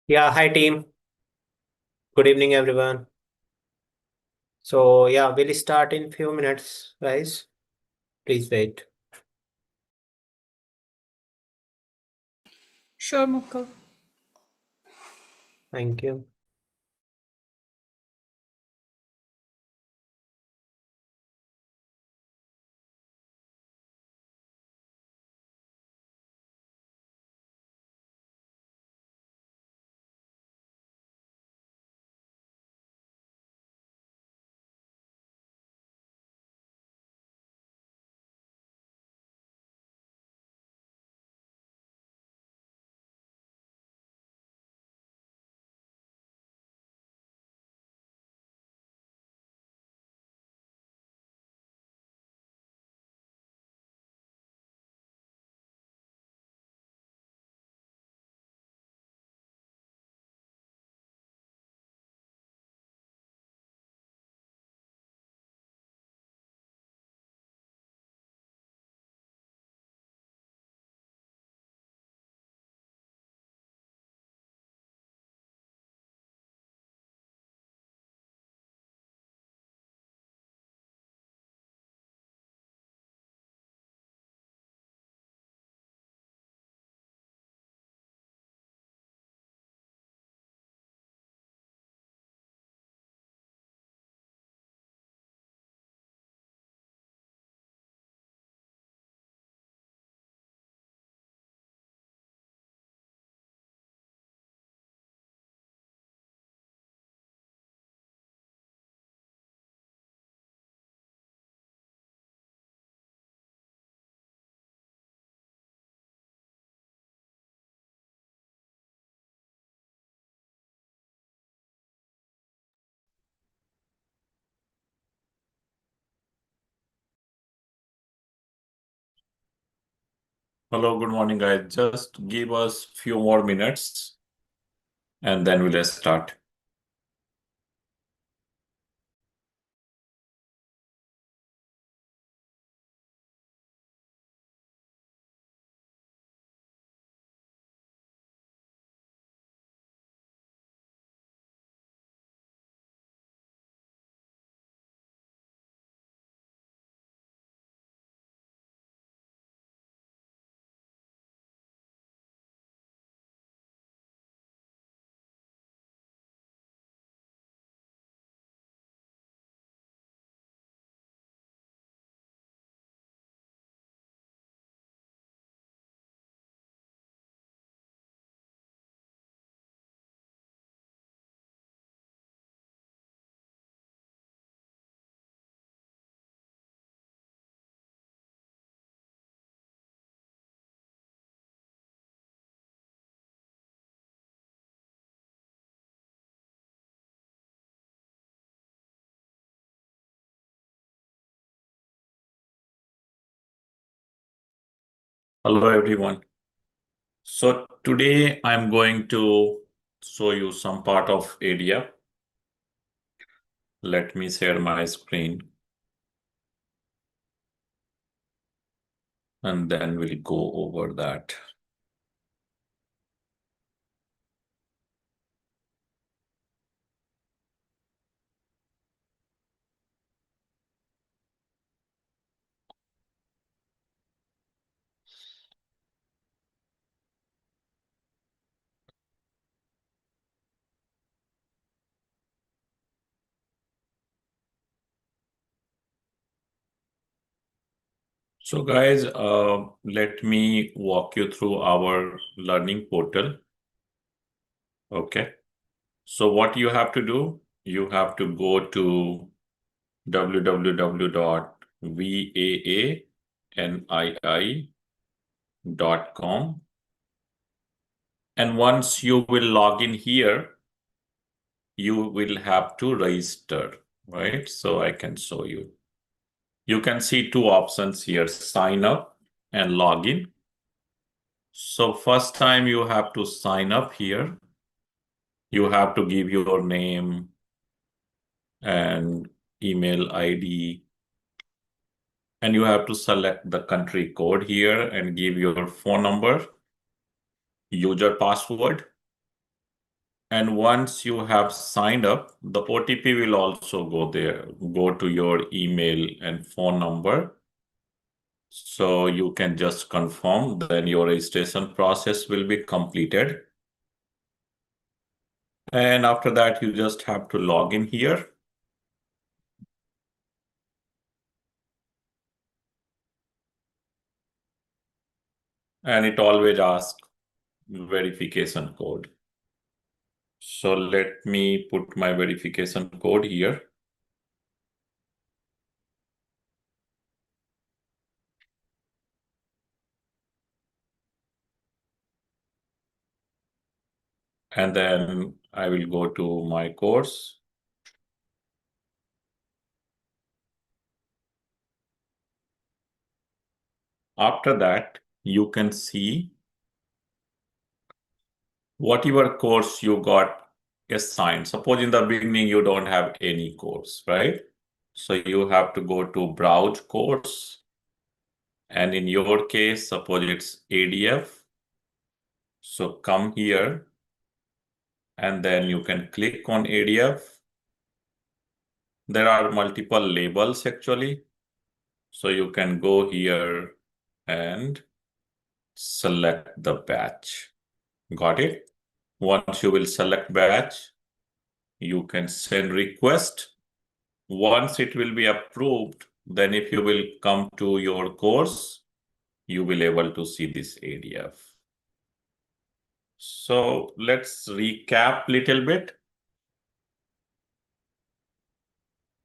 Yeah, hi team. Good evening, everyone. So yeah, we'll start in few minutes, guys. Please wait. Sure, Mukul. Thank you. Hello, good morning, guys. Just give us few more minutes and then we'll start. Hello, everyone. So today I'm going to show you some part of ADF. Let me share my screen and then we'll go over that. So guys, let me walk you through our learning portal. Okay. So what you have to do, you have to go to www.vaanii.com. And once you will log in here, you will have to register, right? So I can show you. You can see two options here, sign up and log in. So first time you have to sign up here. You have to give your name and email ID. And you have to select the country code here and give your phone number, user password. And once you have signed up, the OTP will also go to your email and phone number. So you can just confirm, then your registration process will be completed. And after that, you just have to log in here. And it always asks verification code. So let me put my verification code here. And then I will go to my course. After that, you can see whatever course you got assigned. Suppose in the beginning, you don't have any course, right? So you have to go to browse course. And in your case, suppose it's ADF. So come here and then you can click on ADF. There are multiple labels actually. So you can go here and select the batch. Got it? Once you will select batch, you can send request. Once it will be approved, then if you will come to your course, you will able to see this ADF. So let's recap little bit.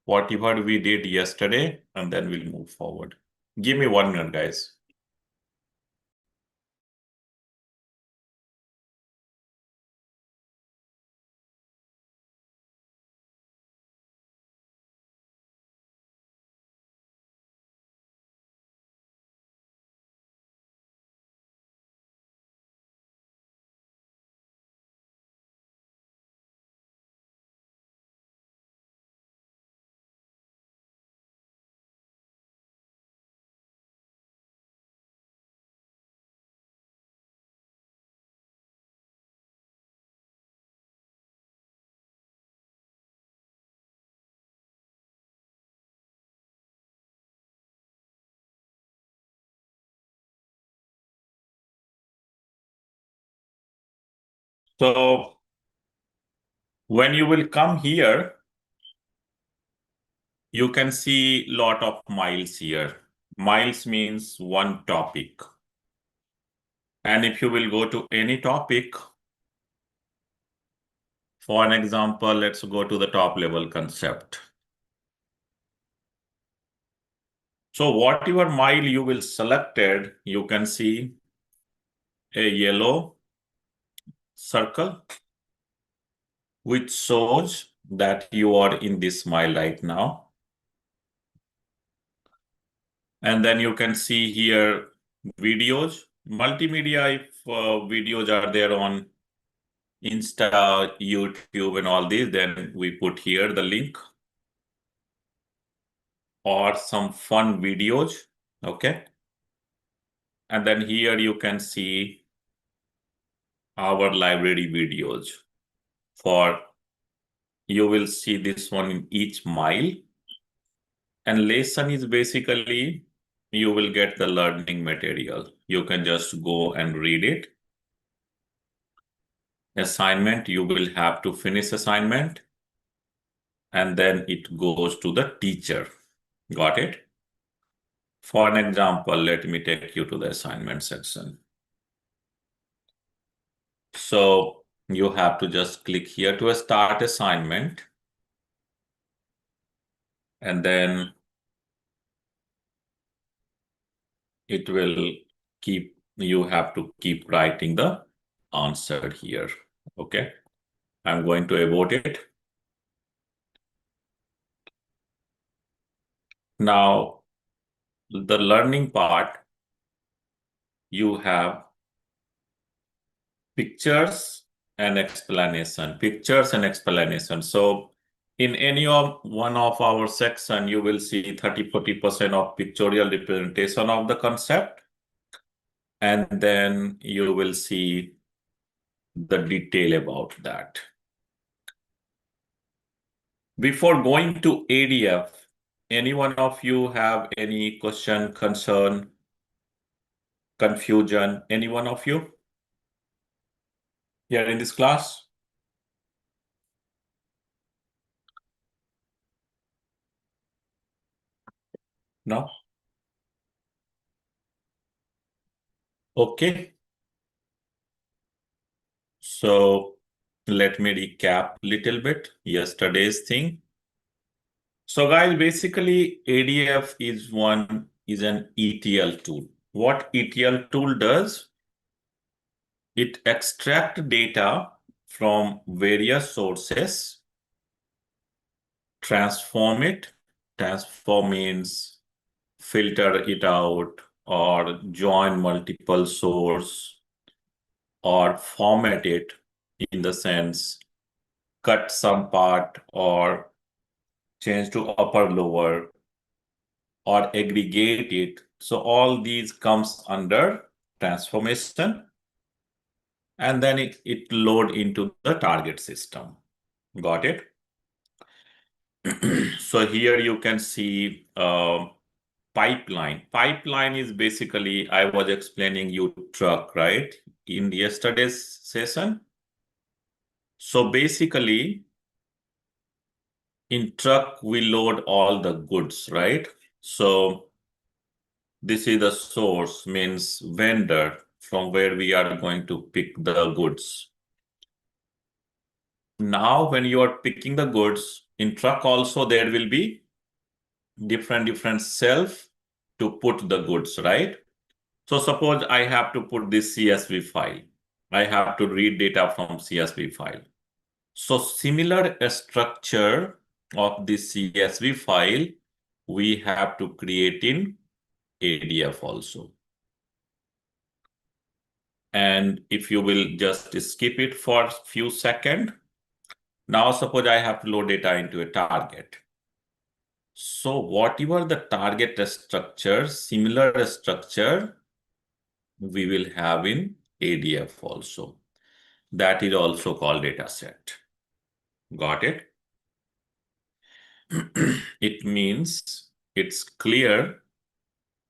Whatever we did yesterday, and then we'll move forward. Give me 1 minute, guys. So when you will come here, you can see lot of miles here. Miles means one topic. And if you will go to any topic, for an example, let's go to the top level concept. So whatever mile you will selected, you can see a yellow circle, which shows that you are in this mile right now. And then you can see here videos, multimedia, if videos are there on Insta, YouTube, and all these, then we put here the link or some fun videos. Okay. And then here you can see our library videos. For you will see this one in each mile. And lesson is basically you will get the learning material. You can just go and read it. Assignment, you will have to finish assignment. And then it goes to the teacher. Got it? For an example, let me take you to the assignment section. So you have to just click here to start assignment. And then it will you have to keep writing the answer here. Okay. I'm going to abort it. Now, the learning part, you have pictures and explanation. Pictures and explanation. So in any of one of our section, you will see 30-40% of pictorial representation of the concept. And then you will see the detail about that. Before going to ADF, any one of you have any question, concern, confusion? Any one of you here in this class? No? Okay. So let me recap a little bit yesterday's thing. So guys, basically ADF is an ETL tool. What ETL tool does? It extracts data from various sources, transform it. Transform means filter it out or join multiple source or format it in the sense cut some part or change to upper lower or aggregate it. So all these comes under transformation and then it load into the target system. Got it? So here you can see pipeline. Pipeline is basically, I was explaining you truck, right? In yesterday's session. So basically in truck, we load all the goods, right? So this is the source, means vendor from where we are going to pick the goods. Now, when you are picking the goods in truck also, there will be different shelf to put the goods, right? So suppose I have to put this CSV file. I have to read data from CSV file. So similar structure of this CSV file, we have to create in ADF also. And if you will just skip it for a few seconds, now suppose I have to load data into a target. So whatever the target structure, similar structure, we will have in ADF also. That is also called dataset. Got it? It means it's clear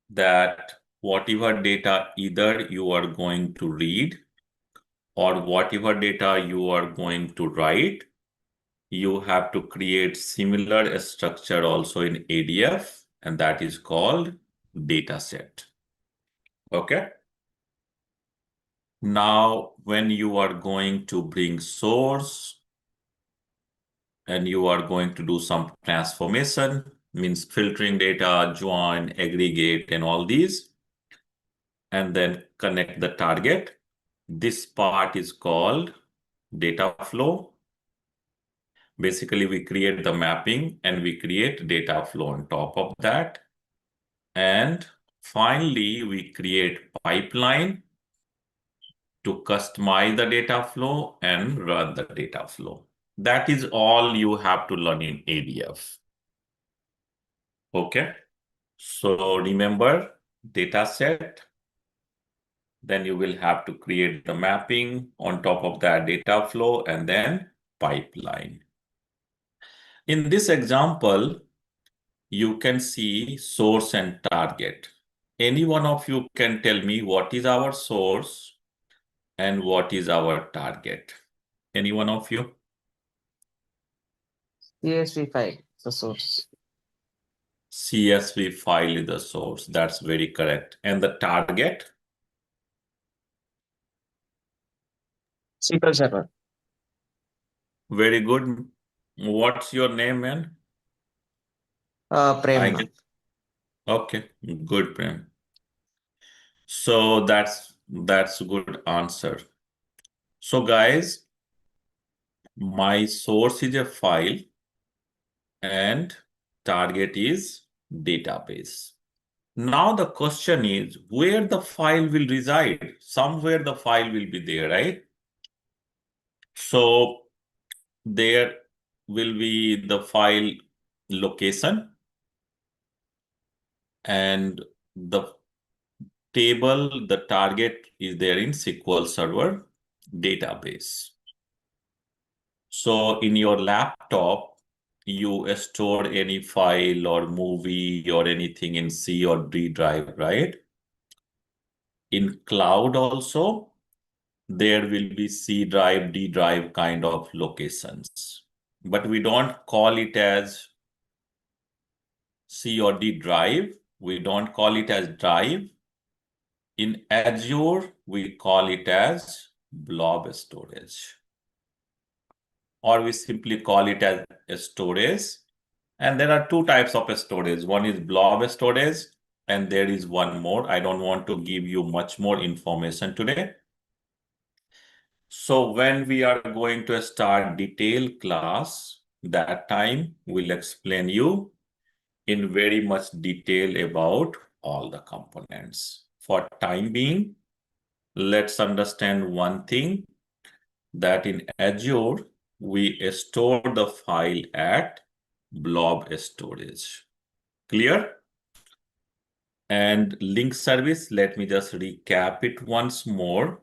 that whatever data either you are going to read or whatever data you are going to write, you have to create similar structure also in ADF, and that is called dataset. Okay? Now, when you are going to bring source and you are going to do some transformation, means filtering data, join, aggregate, and all these, and then connect the target. This part is called data flow. Basically, we create the mapping and we create data flow on top of that. And finally, we create pipeline to customize the data flow and run the data flow. That is all you have to learn in ADF. Okay. So remember data set, then you will have to create the mapping on top of that data flow and then pipeline. In this example, you can see source and target. Any one of you can tell me what is our source and what is our target? Any one of you? CSV file, the source. CSV file is the source. That's very correct. And the target? SQL Server. Very good. What's your name, man? I Prem. get. Okay, good, Prem. So that's a good answer. So guys, my source is a file and target is database. Now the question is where the file will reside. Somewhere the file will be there, right? So there will be the file location and the table, the target is there in SQL Server database. So in your laptop, you store any file or movie or anything in C or D drive, right? In cloud also, there will be C drive, D drive kind of locations. But we don't call it as C or D drive. We don't call it as drive. In Azure, we call it as blob storage. Or we simply call it as storage. And there are two types of storage. One is blob storage, and there is one more. I don't want to give you much more information today. So when we are going to start detailed class, that time we'll explain you in very much detail about all the components. For time being, let's understand one thing, that in Azure, we store the file at blob storage. Clear? And link service, let me just recap it once more.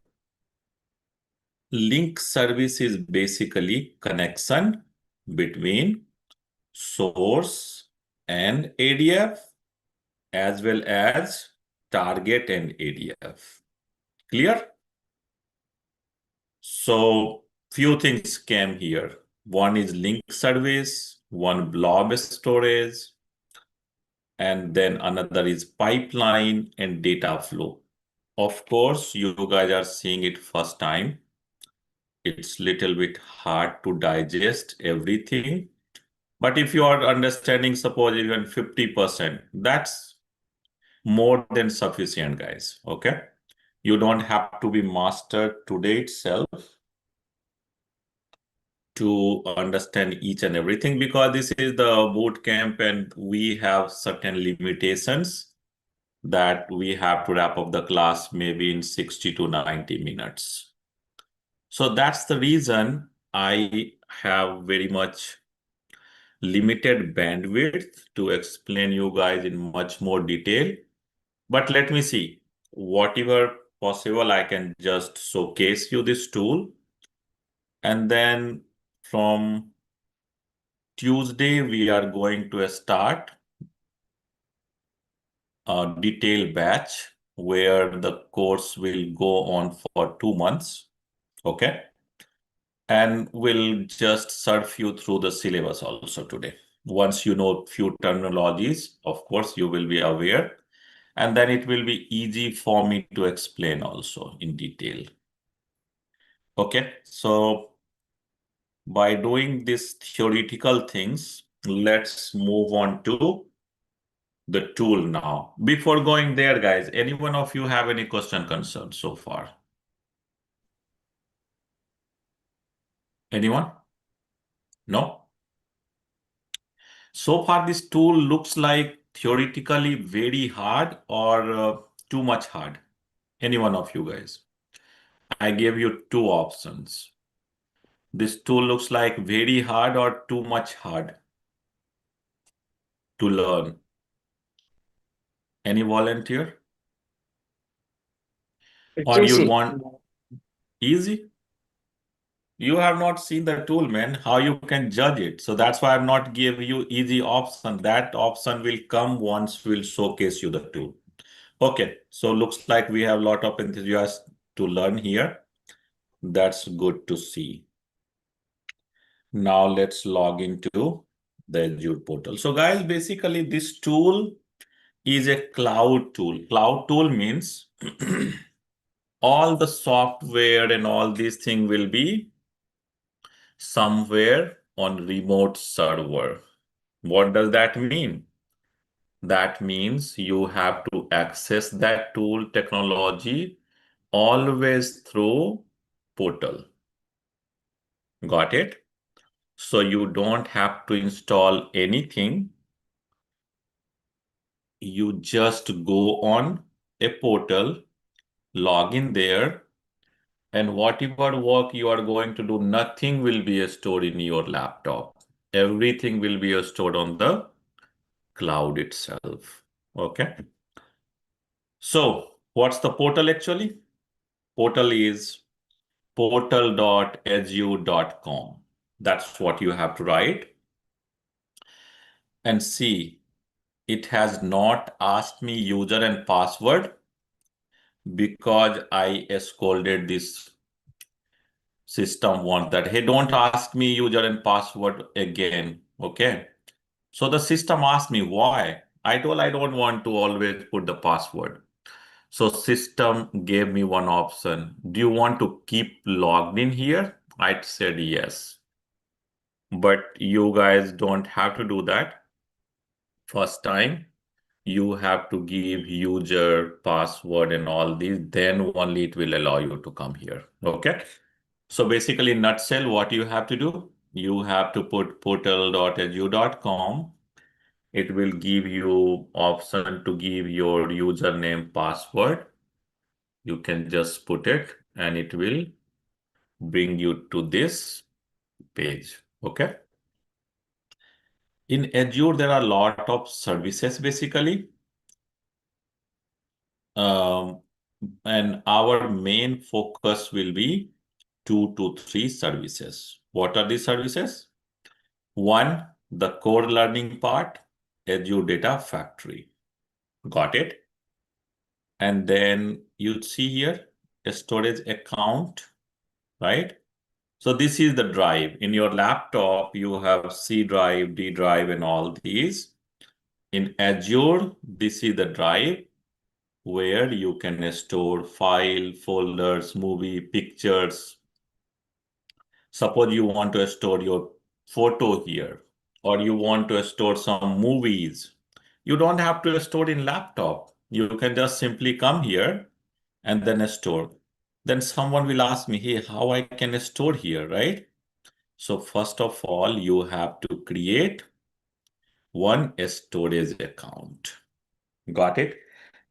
Link service is basically connection between source and ADF as well as target and ADF. Clear? So few things came here. One is link service, one blob storage, and then another is pipeline and data flow. Of course, you guys are seeing it first time. It's little bit hard to digest everything. But if you are understanding, suppose even 50%, that's more than sufficient, guys. Okay. You don't have to be mastered today itself to understand each and everything, because this is the boot camp and we have certain limitations that we have to wrap up the class maybe in 60 to 90 minutes. So that's the reason I have very much limited bandwidth to explain you guys in much more detail. But let me see, whatever possible, I can just showcase you this tool. And then from Tuesday, we are going to start a detailed batch where the course will go on for 2 months. Okay. And we'll just surf you through the syllabus also today. Once you know few terminologies, of course, you will be aware. And then it will be easy for me to explain also in detail. Okay, so by doing these theoretical things, let's move on to the tool now. Before going there, guys, any one of you have any question, concern so far? Anyone? No? So far, this tool looks like theoretically very hard or too much hard. Any one of you guys? I gave you two options. This tool looks like very hard or too much hard to learn. Any volunteer? It's Or you easy. want easy? You have not seen the tool, man. How you can judge it? So that's why I'm not give you easy option. That option will come once we'll showcase you the tool. Okay, so looks like we have a lot of enthusiasts to learn here. That's good to see. Now let's log into the Azure portal. So guys, basically this tool is a cloud tool. Cloud tool means all the software and all these things will be somewhere on remote server. What does that mean? That means you have to access that tool technology always through portal. Got it? So you don't have to install anything. You just go on a portal, log in there, and whatever work you are going to do, nothing will be stored in your laptop. Everything will be stored on the cloud itself. Okay. So what's the portal actually? Portal is portal.azure.com. That's what you have to write. and see, it has not asked me user and password because I scolded this system once that, hey, don't ask me user and password again. Okay. So the system asked me why. I told I don't want to always put the password. So system gave me one option. Do you want to keep logged in here? I said yes. But you guys don't have to do that. First time, you have to give user, password, and all these. Then only it will allow you to come here. Okay. So basically, in nutshell, what you have to do, you have to put portal.azure.com. It will give you option to give your username, password. You can just put it and it will bring you to this page. Okay. In Azure, there are a lot of services basically. Um, and our main focus will be 2 to 3 services. What are these services? One, the core learning part, Azure Data Factory. Got it? And then you see here a storage account, right? So this is the drive. In your laptop, you have C drive, D drive, and all these. In Azure, this is the drive where you can store file, folders, movie, pictures. Suppose you want to store your photo here, or you want to store some movies. You don't have to store in laptop. You can just simply come here and then store. Then someone will ask me, hey, how I can store here, right? So first of all, you have to create one storage account. Got it?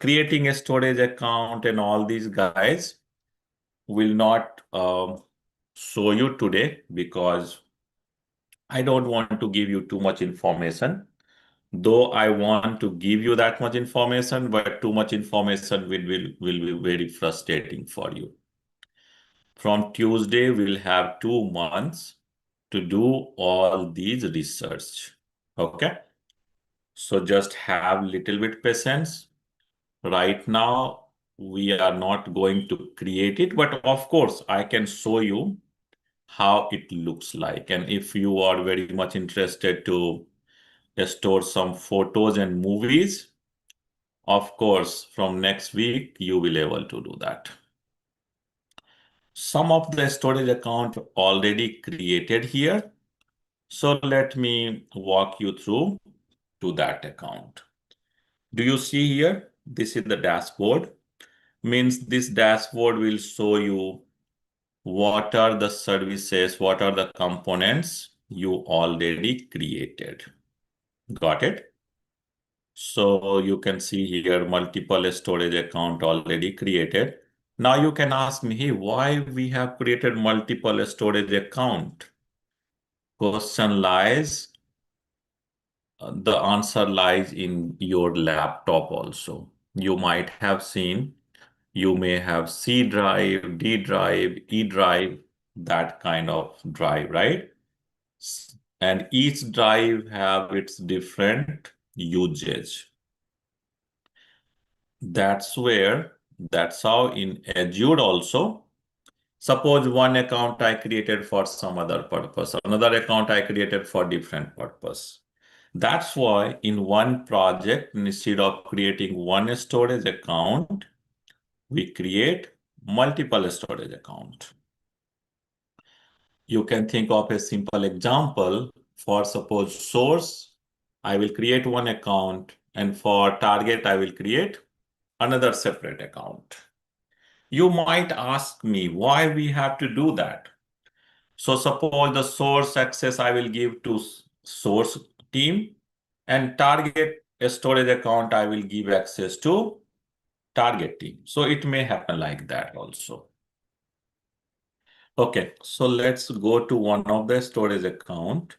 Creating a storage account and all these guys will not show you today because I don't want to give you too much information. Though I want to give you that much information, but too much information will be very frustrating for you. From Tuesday, we'll have 2 months to do all these research. Okay. So just have little bit patience. Right now, we are not going to create it, but of course, I can show you how it looks like. And if you are very much interested to store some photos and movies, of course, from next week, you will able to do that. Some of the storage account already created here. So let me walk you through to that account. Do you see here? This is the dashboard. Means this dashboard will show you what are the services, what are the components you already created. Got it? So you can see here multiple storage account already created. Now you can ask me, hey, why we have created multiple storage account? Question lies, the answer lies in your laptop also. You might have seen, you may have C drive, D drive, E drive, that kind of drive, right? And each drive have its different usage. That's how in Azure also, suppose one account I created for some other purpose, another account I created for different purpose. That's why in one project, instead of creating one storage account, we create multiple storage account. You can think of a simple example. For suppose source, I will create one account, and for target, I will create another separate account. You might ask me why we have to do that. So suppose the source access I will give to source team, and target storage account I will give access to target team. So it may happen like that also. Okay, so let's go to one of the storage account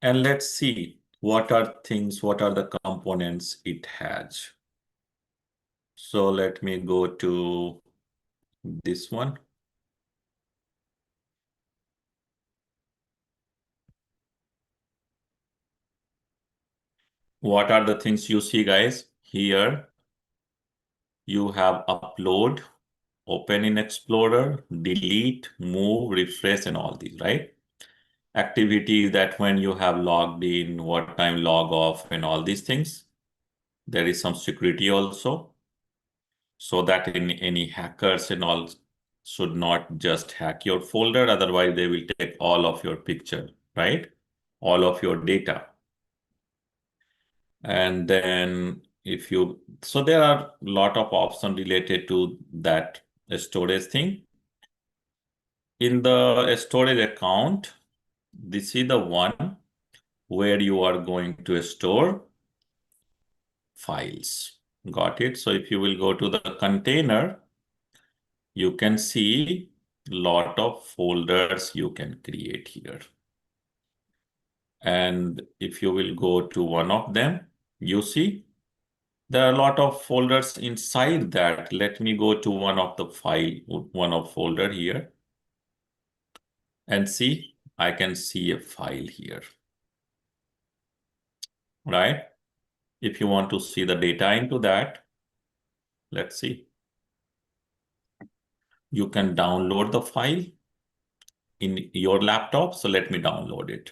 and let's see what are the components it has. So let me go to this one. What are the things you see, guys? Here you have upload, open in Explorer, delete, move, refresh, and all these, right? Activity that when you have logged in, what time log off, and all these things. There is some security also, so that any hackers and all should not just hack your folder, otherwise they will take all of your picture, right? All of your data. And then so there are a lot of options related to that storage thing. In the storage account, this is the one where you are going to store files. Got it? So if you will go to the container, you can see lot of folders you can create here. And if you will go to one of them, you see there are a lot of folders inside that. Let me go to one of folder here and see, I can see a file here, right? If you want to see the data into that, let's see. You can download the file in your laptop. So let me download it.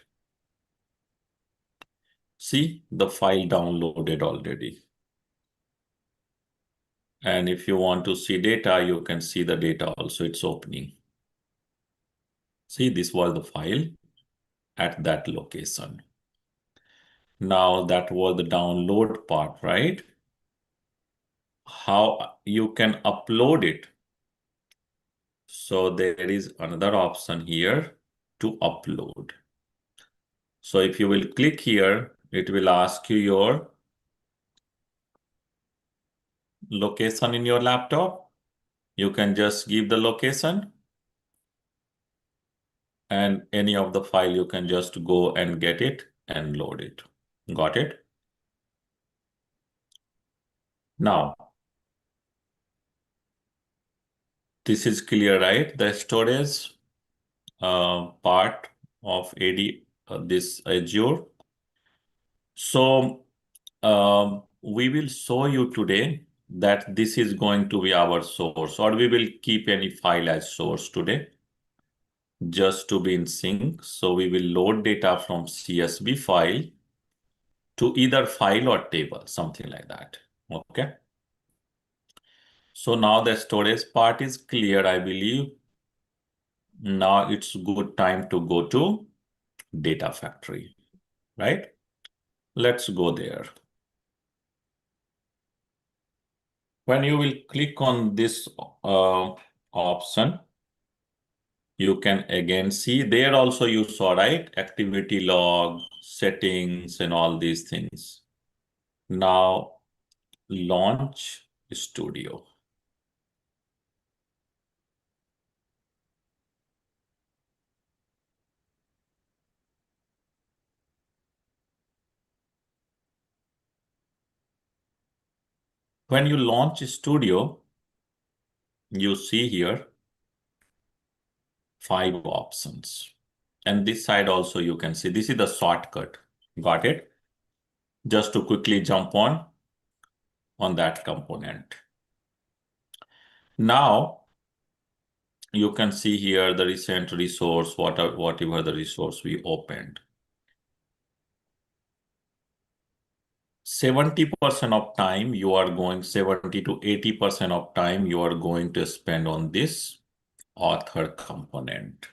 See the file downloaded already. And if you want to see data, you can see the data also, it's opening. See, this was the file at that location. Now that was the download part, right? How you can upload it. So there is another option here to upload. So if you will click here, it will ask you your location in your laptop. You can just give the location, and any of the file you can just go and get it and load it. Got it? Now, this is clear, right? The storage part of this Azure. So we will show you today that this is going to be our source, or we will keep any file as source today just to be in sync. So we will load data from CSV file to either file or table, something like that. Okay. So now the storage part is clear, I believe. Now it's good time to go to data factory, right? Let's go there. When you will click on this option, you can again see there also you saw, right? Activity log, settings, and all these things. Now launch Studio. When you launch Studio, you see here 5 options. And this side also you can see, this is the shortcut. Got it? Just to quickly jump on that component. Now, you can see here the recent resource, whatever the resource we opened. 70% of time you are going, 70 to 80% of time you are going to spend on this author component.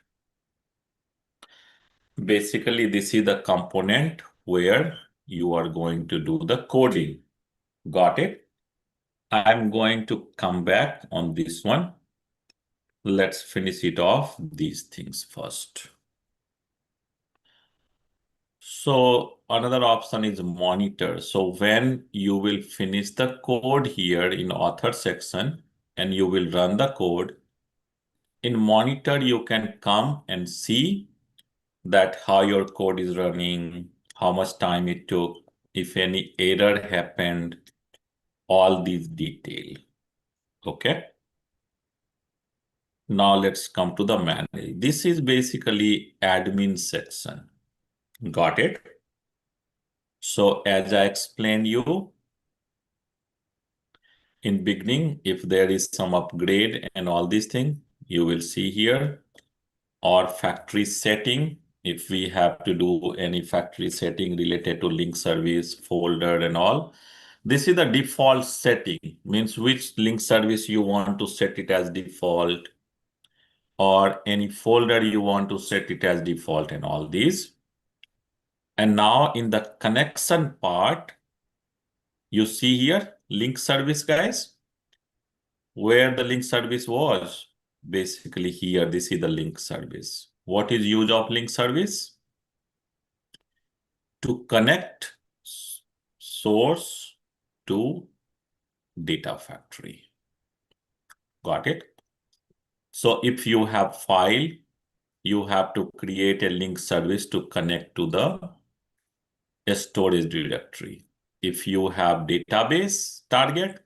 Basically, this is the component where you are going to do the coding. Got it? I'm going to come back on this one. Let's finish it off, these things first. So another option is monitor. So when you will finish the code here in author section and you will run the code, in monitor you can come and see that how your code is running, how much time it took, if any error happened, all these detail. Okay. Now let's come to the manage. This is basically admin section. Got it? So as I explained you in beginning, if there is some upgrade and all these things, you will see here, or factory setting. If we have to do any factory setting related to link service, folder and all, this is the default setting, means which link service you want to set it as default, or any folder you want to set it as default and all these. And now in the connection part, you see here link service, guys, where the link service was. Basically here, this is the link service. What is use of link service? To connect source to data factory. Got it? So if you have file, you have to create a link service to connect to the storage directory. If you have database target,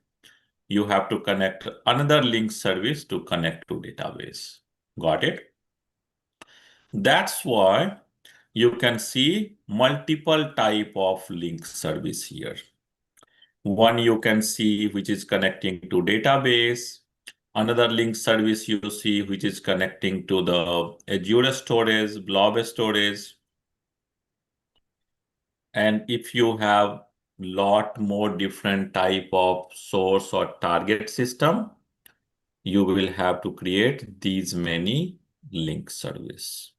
you have to connect another link service to connect to database. Got it? That's why you can see multiple type of link service here. One you can see which is connecting to database. Another link service you see which is connecting to the Azure storage, blob storage. And if you have lot more different type of source or target system, you will have to create these many link service.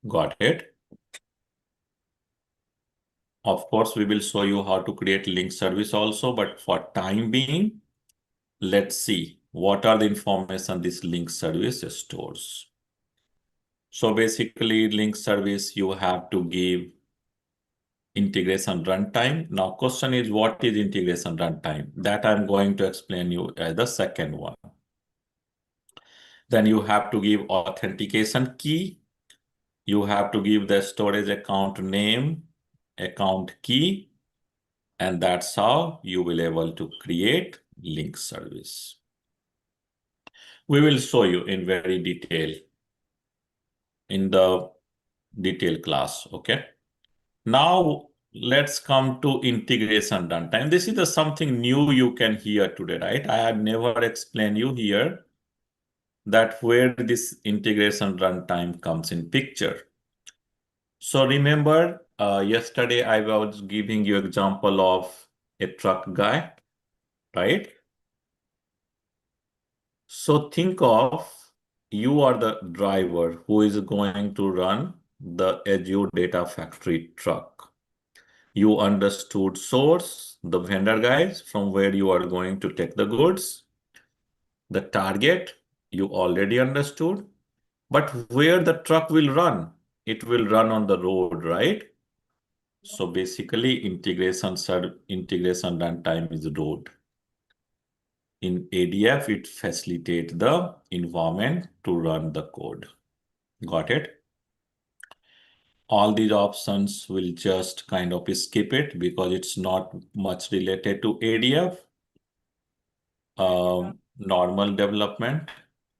Got it? Of course, we will show you how to create link service also, but for time being, let's see what are the information this link service stores. So basically, link service, you have to give integration runtime. Now, question is, what is integration runtime? That I'm going to explain you as the second one. Then you have to give authentication key. You have to give the storage account name, account key, and that's how you will able to create link service. We will show you in very detail in the detailed class, okay? Now, let's come to integration runtime. This is the something new you can hear today, right? I have never explained you here that where this integration runtime comes in picture. So remember, yesterday I was giving you example of a truck guy, right? So think of you are the driver who is going to run the Azure Data Factory truck. You understood source, the vendor guys, from where you are going to take the goods. The target, you already understood. But where the truck will run? It will run on the road, right? So basically, integration runtime is road. In ADF, it facilitates the environment to run the code. Got it? All these options will just kind of skip it because it's not much related to ADF. Normal development.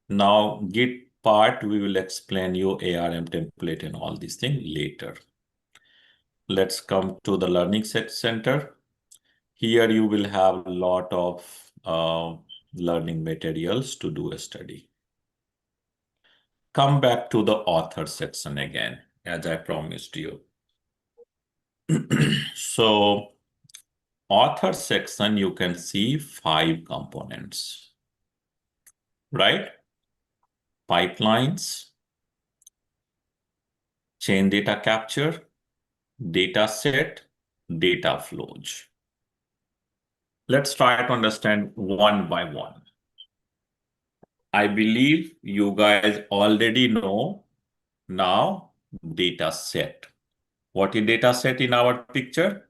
Now, Git part, we will explain you ARM template and all these things later. Let's come to the learning center. Here you will have a lot of learning materials to do a study. Come back to the author section again, as I promised you. So, author section, you can see 5 components, right? Pipelines, chain data capture, data set, data flows. Let's try to understand one by one. I believe you guys already know now data set. What is data set in our picture?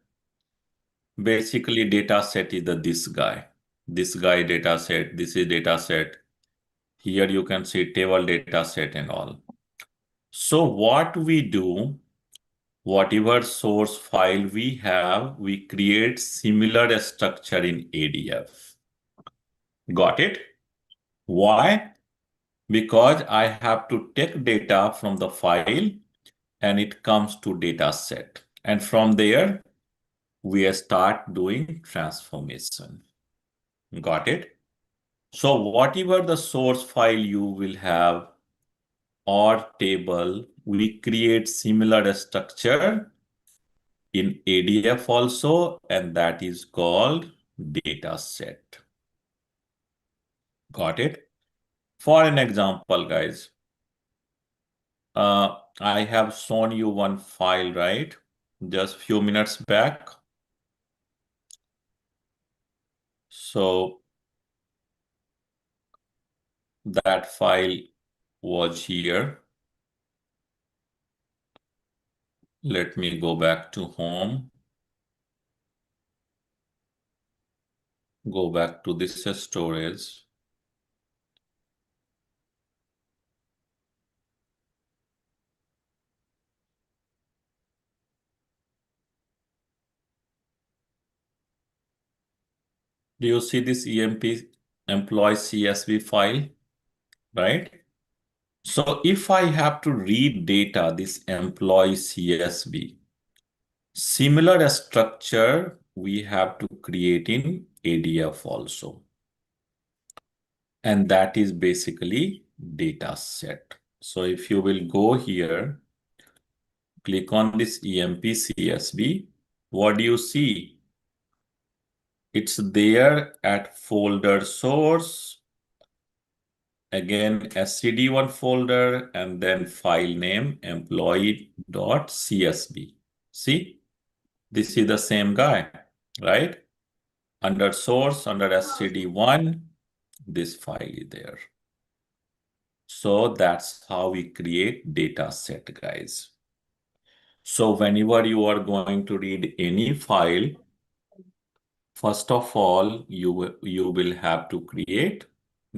Basically, data set is this guy. This guy data set, this is data set. Here you can see table data set and all. So what we do, whatever source file we have, we create similar structure in ADF. Got it? Why? Because I have to take data from the file and it comes to data set. And from there, we start doing transformation. Got it? So whatever the source file you will have or table, we create similar structure in ADF also, and that is called dataset. Got it? For an example, guys, I have shown you one file, right? Just few minutes back. So that file was here. Let me go back to home. Go back to this storage. Do you see this EMP employee CSV file, right? So if I have to read data, this employee CSV, similar structure we have to create in ADF also. And that is basically data set. So if you will go here, click on this EMP CSV, what do you see? It's there at folder source, again SCD1 folder, and then file name employee.csv. See, this is the same guy, right? Under source, under SCD1, this file is there. So that's how we create data set, guys. So whenever you are going to read any file, first of all, you will have to create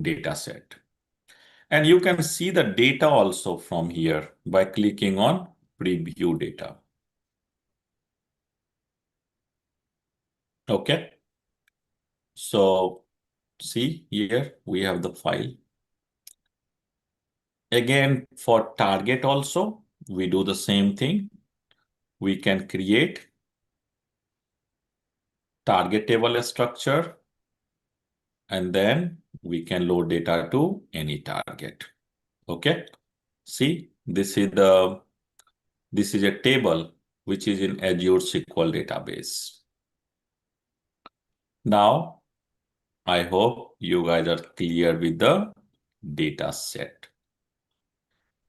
data set. And you can see the data also from here by clicking on preview data. Okay. So see here, we have the file. Again, for target also, we do the same thing. We can create target table structure, and then we can load data to any target. Okay. See, this is a table which is in Azure SQL database. Now, I hope you guys are clear with the data set.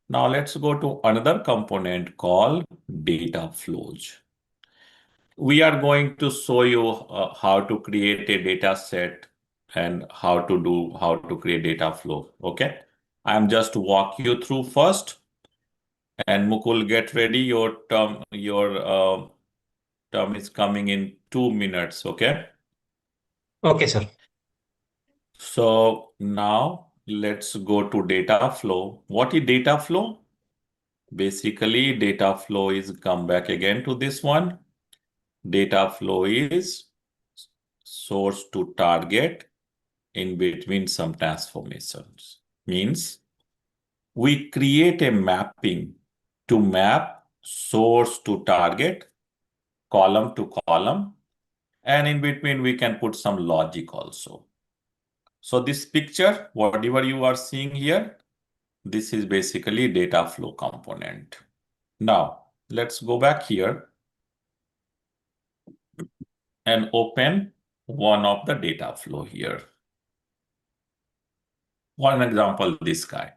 Now let's go to another component called data flows. We are going to show you how to create a data set and how to create data flow. Okay. I'm just walk you through first, and Mukul, get ready. Your term is coming in 2 minutes. Okay. Okay, sir. So now let's go to data flow. What is data flow? Basically, data flow is come back again to this one. Data flow is source to target in between some transformations. Means we create a mapping to map source to target, column to column, and in between we can put some logic also. So this picture, whatever you are seeing here, this is basically data flow component. Now, let's go back here and open one of the data flow here. One example, this guy.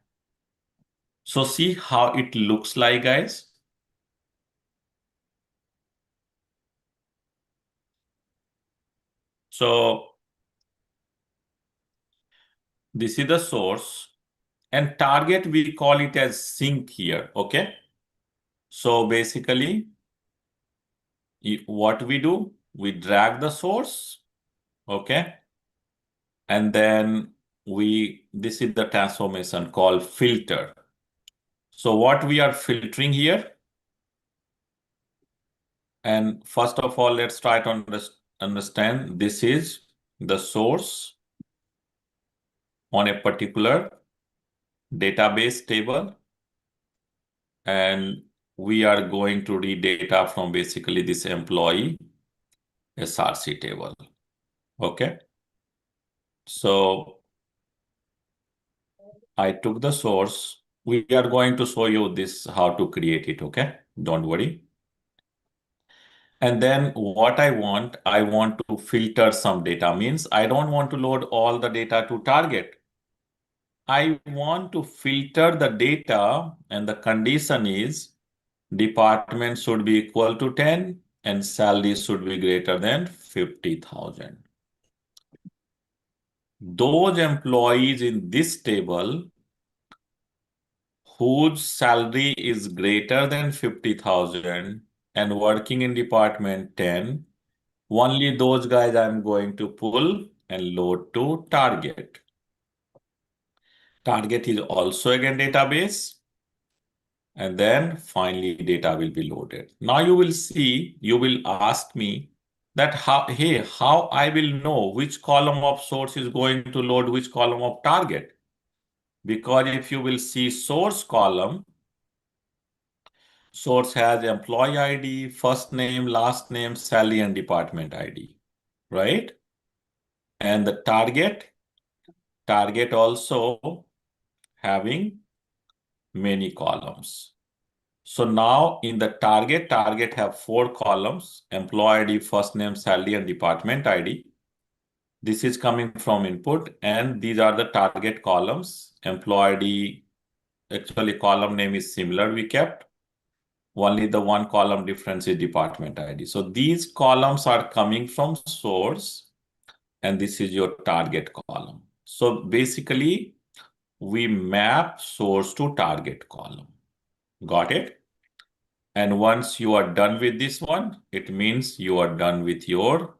So see how it looks like, guys. So this is the source, and target, we call it as sink here, okay? So basically, what we do, we drag the source, okay? And then this is the transformation called filter. So what we are filtering here, and first of all, let's try to understand this is the source on a particular database table, and we are going to read data from basically this employee. SRC table. Okay. So I took the source. We are going to show you this, how to create it. Okay. Don't worry. And then what I want to filter some data. Means I don't want to load all the data to target. I want to filter the data, and the condition is department should be equal to 10 and salary should be greater than 50,000. Those employees in this table whose salary is greater than 50,000 and working in department 10, only those guys I'm going to pull and load to target. Target is also again database. And then finally data will be loaded. Now you will see, you will ask me that how I will know which column of source is going to load which column of target. Because if you will see source column, source has employee ID, first name, last name, salary, and department ID, right? And the target also having many columns. So now in the target have 4 columns: employee ID, first name, salary, and department ID. This is coming from input, and these are the target columns. Employee ID, actually column name is similar, we kept. Only the one column difference is department ID. So these columns are coming from source, and this is your target column. So basically, we map source to target column. Got it? And once you are done with this one, it means you are done with your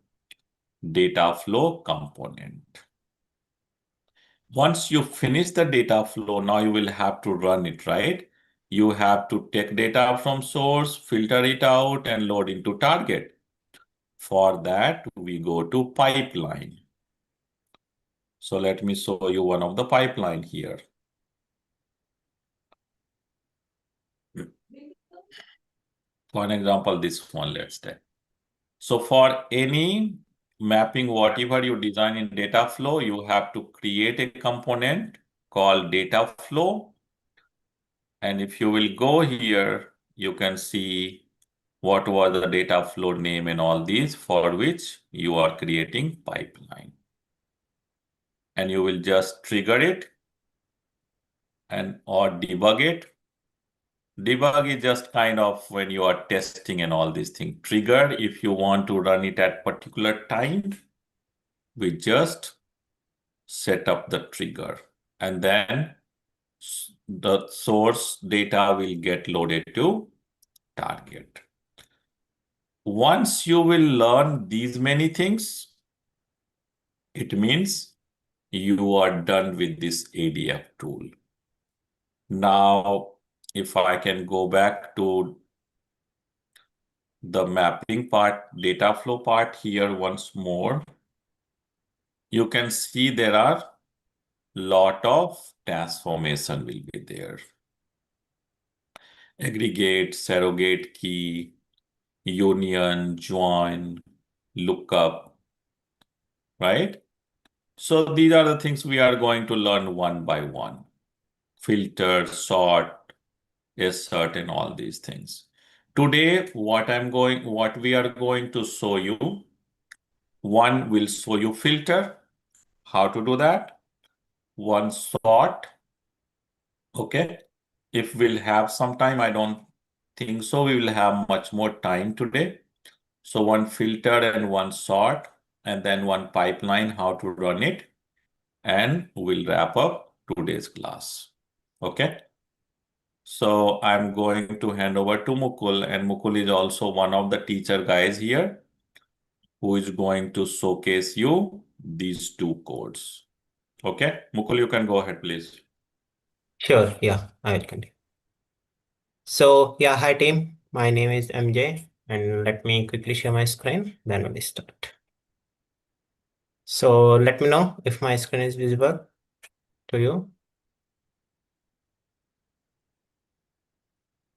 data flow component. Once you finish the data flow, now you will have to run it, right? You have to take data from source, filter it out, and load into target. For that, we go to pipeline. So let me show you one of the pipeline here. For an example, this one, let's take. So for any mapping, whatever you design in data flow, you have to create a component called data flow. And if you will go here, you can see what was the data flow name and all these for which you are creating pipeline. And you will just trigger it and or debug it. Debug is just kind of when you are testing and all these things. Trigger, if you want to run it at particular time, we just set up the trigger, and then the source data will get loaded to target. Once you will learn these many things, it means you are done with this ADF tool. Now, if I can go back to the mapping part, data flow part here once more, you can see there are lot of transformation will be there. Aggregate, surrogate key, union, join, lookup, right? So these are the things we are going to learn one by one. Filter, sort, assert, and all these things. Today, what we are going to show you, one will show you filter, how to do that. One sort, okay. If we'll have some time, I don't think so, we will have much more time today. So one filter and one sort, and then one pipeline, how to run it. And we'll wrap up today's class. Okay. So I'm going to hand over to Mukul, and Mukul is also one of the teacher guys here who is going to showcase you these 2 codes. Okay. Mukul, you can go ahead, please. Sure, yeah, I will continue. So, yeah, hi team. My name is MJ, and let me quickly share my screen, then we'll start. So, let me know if my screen is visible to you.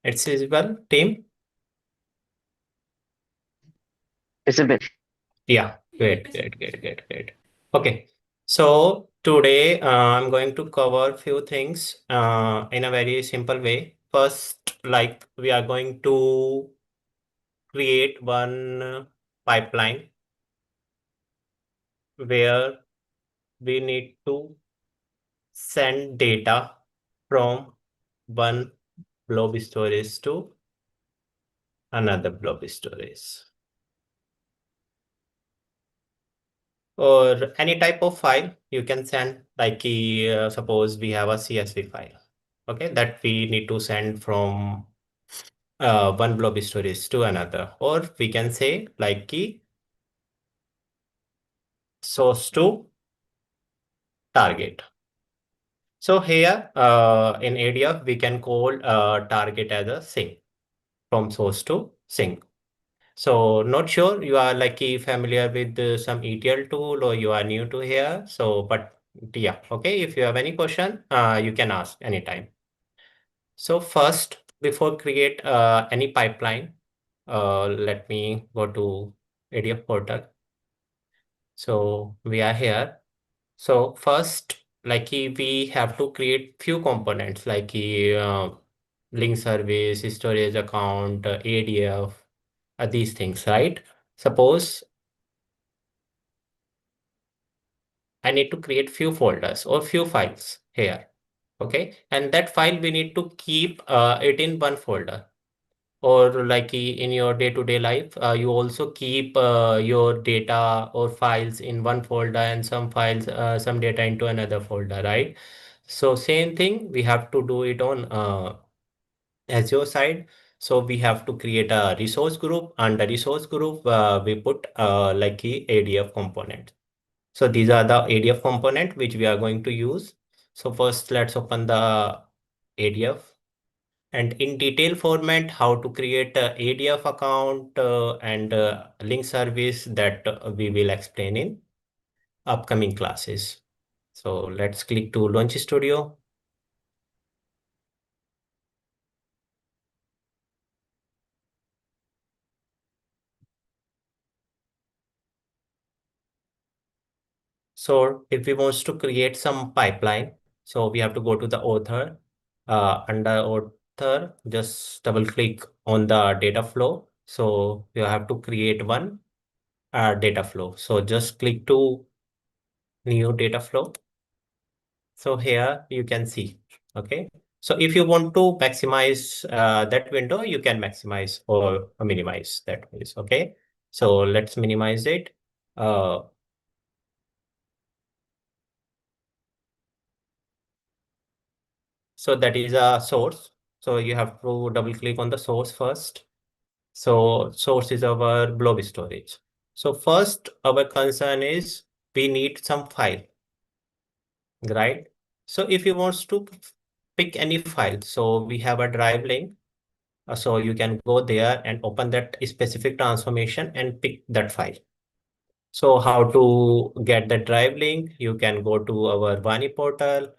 It's visible, team? It's a bit. Yeah, great. Okay, so today I'm going to cover few things in a very simple way. First, like we are going to create one pipeline where we need to send data from one blob storage to another blob storage, or any type of file you can send, like suppose we have a CSV file, okay, that we need to send from one blob storage to another, or we can say like key source to target. So here in ADF we can call target as a sink, from source to sink. So not sure you are like familiar with some ETL tool, or you are new to here. So, but yeah, okay. If you have any question, you can ask anytime. So first, before create any pipeline, let me go to ADF portal. So we are here. So first, like we have to create few components like link service, storage account, ADF, these things, right? Suppose I need to create few folders or few files here. Okay. And that file we need to keep it in one folder. Or like in your day-to-day life, you also keep your data or files in one folder, and some files, some data into another folder, right? So same thing, we have to do it on Azure side. So we have to create a resource group, and the resource group we put like a ADF component. So these are the ADF component which we are going to use. So first let's open the ADF, and in detail format how to create a ADF account and link service, that we will explain in upcoming classes. So let's click to Launch Studio. So if we want to create some pipeline, so we have to go to the author. Under author, just double click on the data flow. So you have to create one data flow. So just click to new data flow. So here you can see, okay. So if you want to maximize that window, you can maximize or minimize that is okay. So let's minimize it. Uh, So that is a source. So you have to double click on the source first. So source is our blob storage. So first our concern is we need some file, right? So if you want to pick any file, so we have a drive link. So you can go there and open that specific transformation and pick that file. So how to get the drive link? You can go to our Vani portal.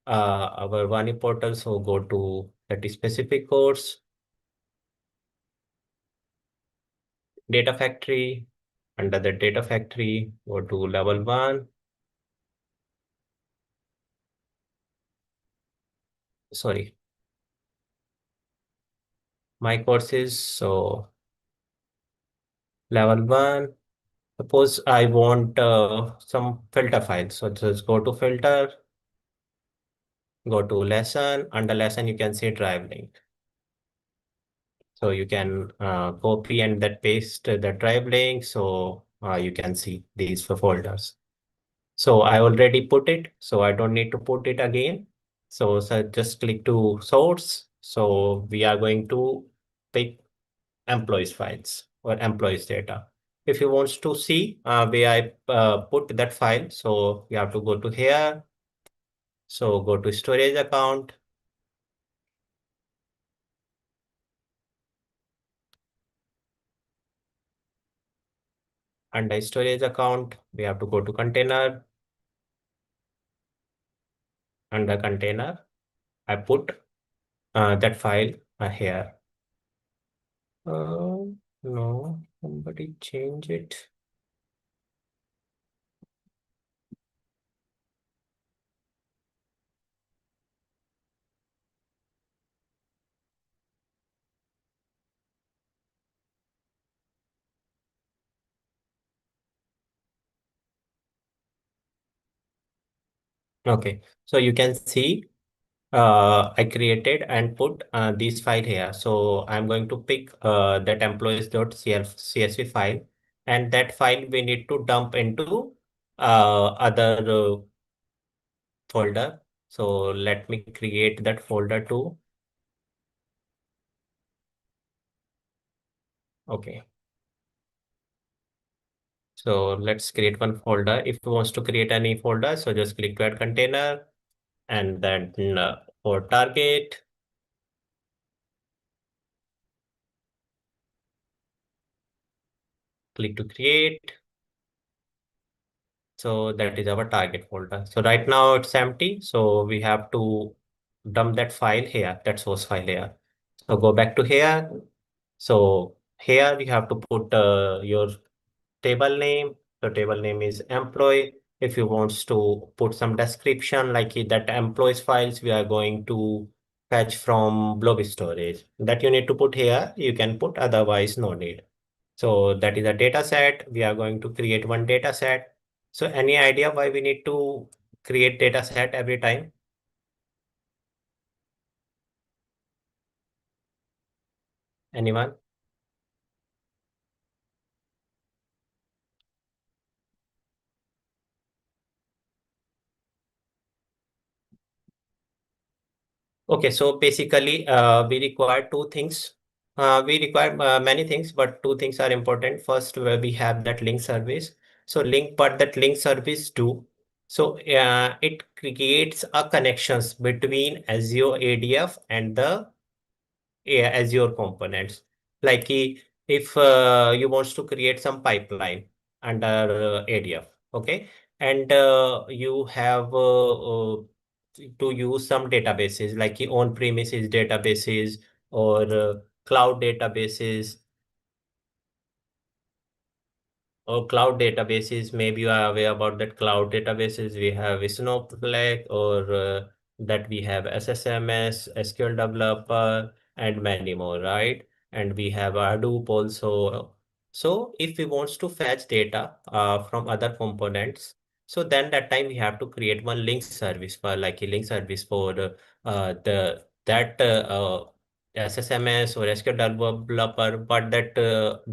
So go to that specific course, data factory. Under the data factory, go to level 1. Sorry, my courses. So level 1. Suppose I want some filter files. So just go to filter, go to lesson. Under lesson, you can see drive link. So you can copy and that paste the drive link. So you can see these folders. So I already put it, so I don't need to put it again. So just click to source. So we are going to pick employees files or employees data. If you want to see where I put that file, so you have to go to here. So go to storage account. Under storage account, we have to go to container. Under container, I put that file here. No, somebody change it. Okay, so you can see I created and put this file here. So I'm going to pick that employees.csv file, and that file we need to dump into other folder. So let me create that folder too. Okay. So let's create one folder. If you wants to create any folder, so just click to add container, and then for target, click to create. So that is our target folder. So right now it's empty. So we have to dump that file here, that source file here. So go back to here. So here you have to put your table name. The table name is employee. If you want to put some description like that employees files, we are going to fetch from blob storage. That you need to put here. You can put, otherwise no need. So that is a data set. We are going to create one data set. So any idea why we need to create data set every time? Anyone? Okay, so basically, we require two things. We require many things, but two things are important. First, where we have that link service. So link, but that link service do. So it creates a connections between Azure ADF and the Azure components. Like if you wants to create some pipeline under ADF, okay, and you have to use some databases like on-premises databases or cloud databases or cloud databases. Maybe you are aware about that cloud databases. We have Snowflake or that we have SSMS, SQL Developer, and many more, right? And we have Hadoop also. So if we wants to fetch data from other components, so then that time we have to create one link service for like a link service for the that SSMS or SQL Developer, what that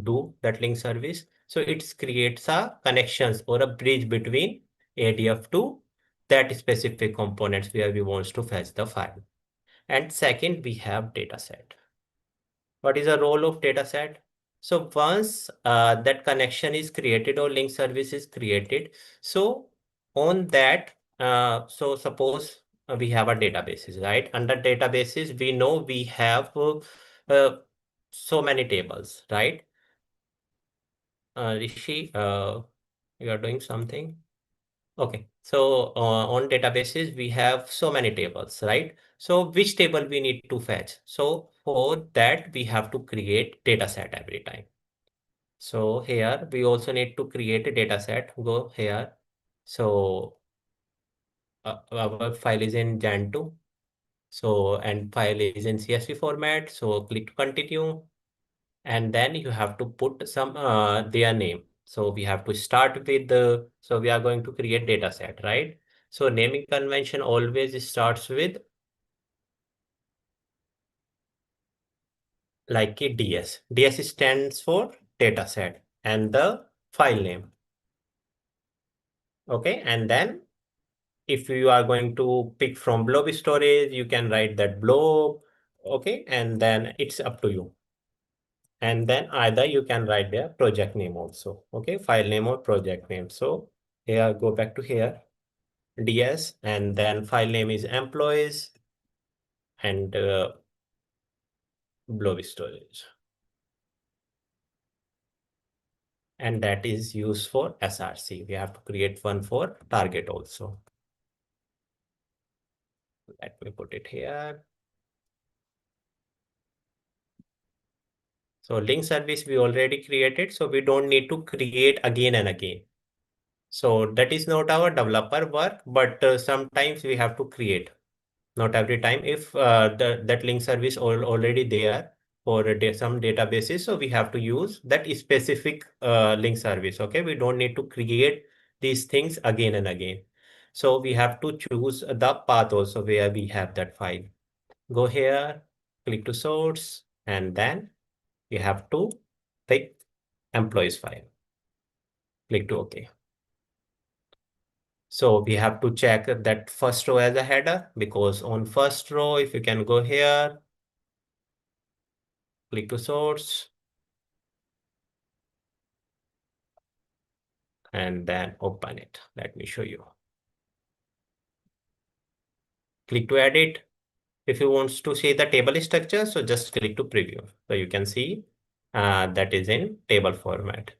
do that link service. So it creates a connections or a bridge between ADF to that specific components where we want to fetch the file. And second, we have dataset. What is the role of dataset? So once that connection is created or link service is created, so on that, so suppose we have a databases, right? Under databases, we know we have so many tables, right? Rishi, you are doing something. Okay, so on databases, we have so many tables, right? So which table we need to fetch? So for that, we have to create data set every time. So here, we also need to create a data set. Go here. So our file is in Jan2. So, and file is in CSV format. So click to continue. And then you have to put some their name. So we have to start with the, so we are going to create data set, right? So naming convention always starts with like a DS. DS stands for data set and the file name. Okay. And then if you are going to pick from blob storage, you can write that blob. Okay. And then it's up to you. And then either you can write their project name also. Okay. File name or project name. So here, go back to here. DS, and then file name is employees and blob storage. And that is used for SRC. We have to create one for target also. Let me put it here. So link service we already created, so we don't need to create again and again. So that is not our developer work, but sometimes we have to create. Not every time. If that link service already there for some databases, so we have to use that specific link service. Okay, we don't need to create these things again and again. So we have to choose the path also where we have that file. Go here, click to source, and then you have to pick employees file. Click to OK. So we have to check that first row as a header, because on first row, if you can go here, click to source, and then open it. Let me show you. Click to edit. If you want to see the table structure, so just click to preview. So you can see that is in table format.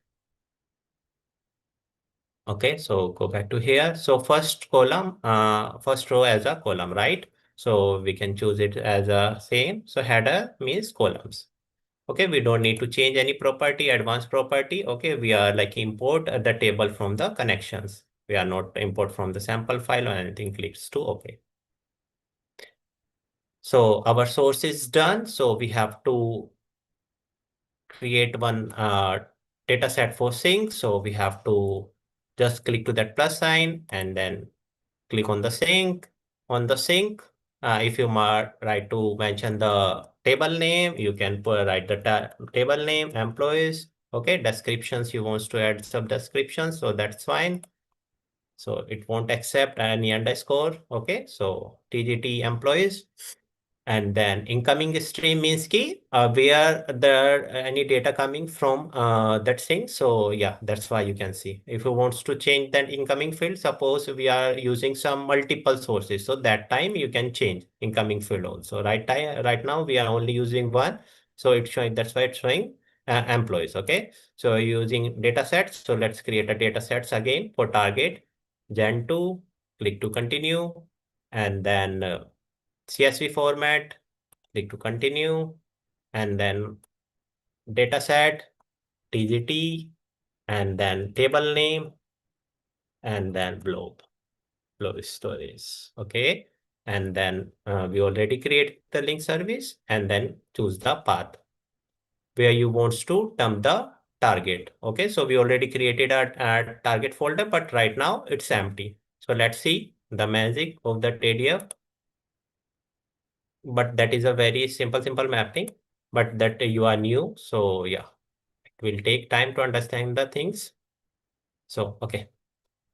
Okay, so go back to here. So first column, first row as a column, right? So we can choose it as a same. So header means columns. Okay, we don't need to change any property, advanced property. Okay, we are like import the table from the connections. We are not import from the sample file or anything. Clicks to OK. So our source is done. So we have to create one data set for sync. So we have to just click to that plus sign and then click on the sync. On the sync, if you write to mention the table name, you can write the table name, employees. Okay, descriptions, you want to add sub descriptions, so that's fine. So it won't accept any underscore. Okay, so TGT employees. And then incoming stream means key where there any data coming from that thing. So yeah, that's why you can see. If you want to change that incoming field, suppose we are using some multiple sources, so that time you can change incoming field also. Right now we are only using one, so it's showing. That's why it's showing employees. Okay, so using data sets. So let's create a data sets again for target. Gen2, click to continue, and then CSV format, click to continue, and then dataset, TGT, and then table name, and then blob storage. Okay. And then we already create the link service, and then choose the path where you want to dump the target. Okay. So we already created a target folder, but right now it's empty. So let's see the magic of that ADF. But that is a very simple mapping, but that you are new. So yeah, it will take time to understand the things. So, okay.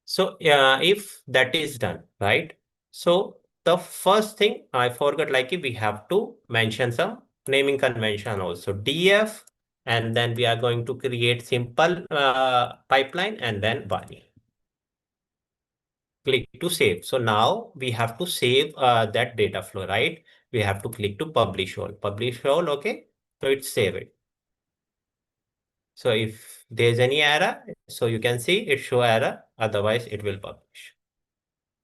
So if that is done, right? So the first thing I forgot, like we have to mention some naming convention also, DF, and then we are going to create simple pipeline and then body. Click to save. So now we have to save that data flow, right? We have to click to publish all. Publish all, okay? So it's save it. So if there's any error, so you can see it show error, otherwise it will publish.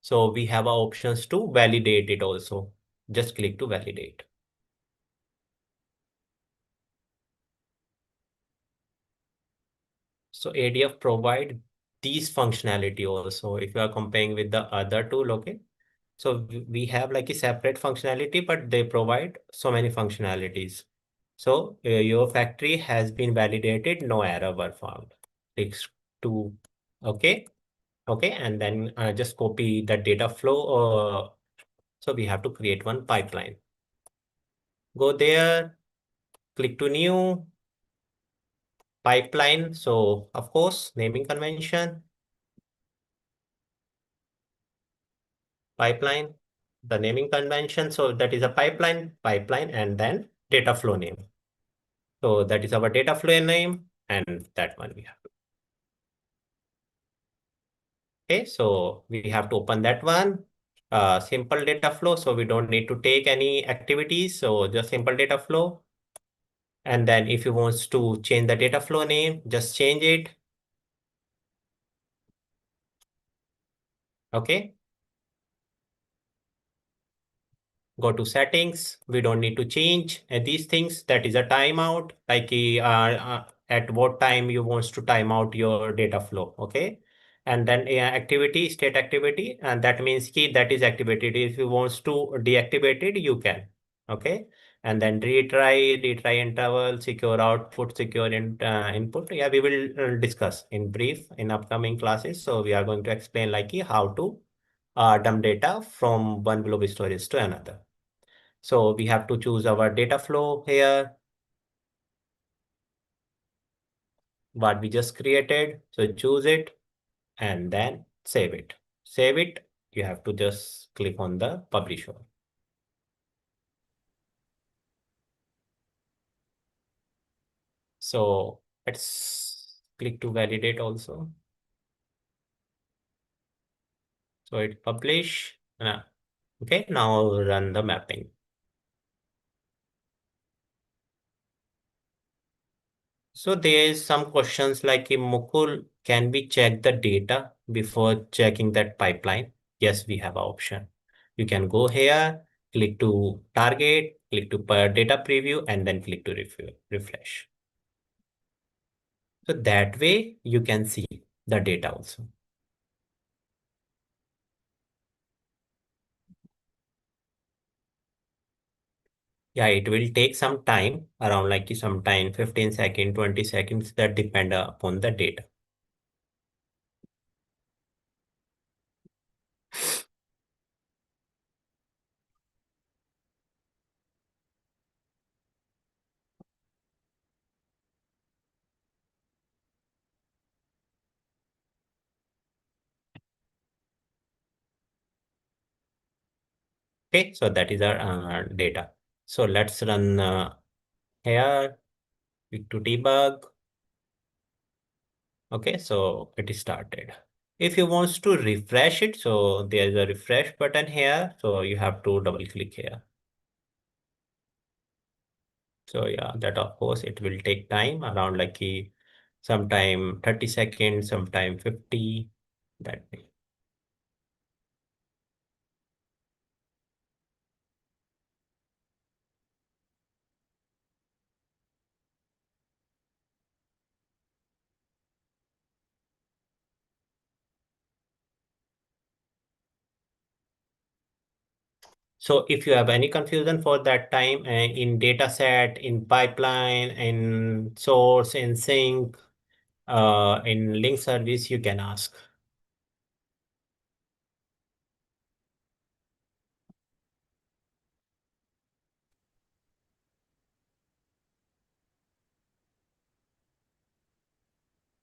So we have our options to validate it also. Just click to validate. So ADF provide these functionality also. If you are comparing with the other tool, okay? So we have like a separate functionality, but they provide so many functionalities. So your factory has been validated, no error were found. Clicks to okay, okay, and then just copy the data flow. So we have to create one pipeline. Go there, click to new pipeline. So of course, naming convention, pipeline, the naming convention. So that is a pipeline, and then data flow name. So that is our data flow name, and that one we have. Okay, so we have to open that one. Simple data flow, so we don't need to take any activities. So just simple data flow. And then if you want to change the data flow name, just change it. Okay. Go to settings. We don't need to change these things. That is a timeout. Like at what time you want to time out your data flow. Okay. And then activity, state activity, and that means key that is activated. If you want to deactivate it, you can. Okay. And then retry interval, secure output, secure input. Yeah, we will discuss in brief in upcoming classes. So we are going to explain like how to dump data from one blob storage to another. So we have to choose our data flow here, what we just created. So choose it and then save it. Save it. You have to just click on the publish all. So let's click to validate also. So it publish. Okay, now run the mapping. So there is some questions like, Mukul, can we check the data before checking that pipeline? Yes, we have an option. You can go here, click to target, click to data preview, and then click to refresh. So that way you can see the data also. Yeah, it will take some time, around like some time, 15 seconds, 20 seconds, that depend upon the data. Okay, so that is our data. So let's run here, click to debug. Okay, so it is started. If you want to refresh it, so there's a refresh button here. So you have to double click here. So yeah, that of course it will take time, around like sometime 30 seconds, sometime 50, that way. So if you have any confusion for that time in dataset, in pipeline, in source, in sync, in link service, you can ask.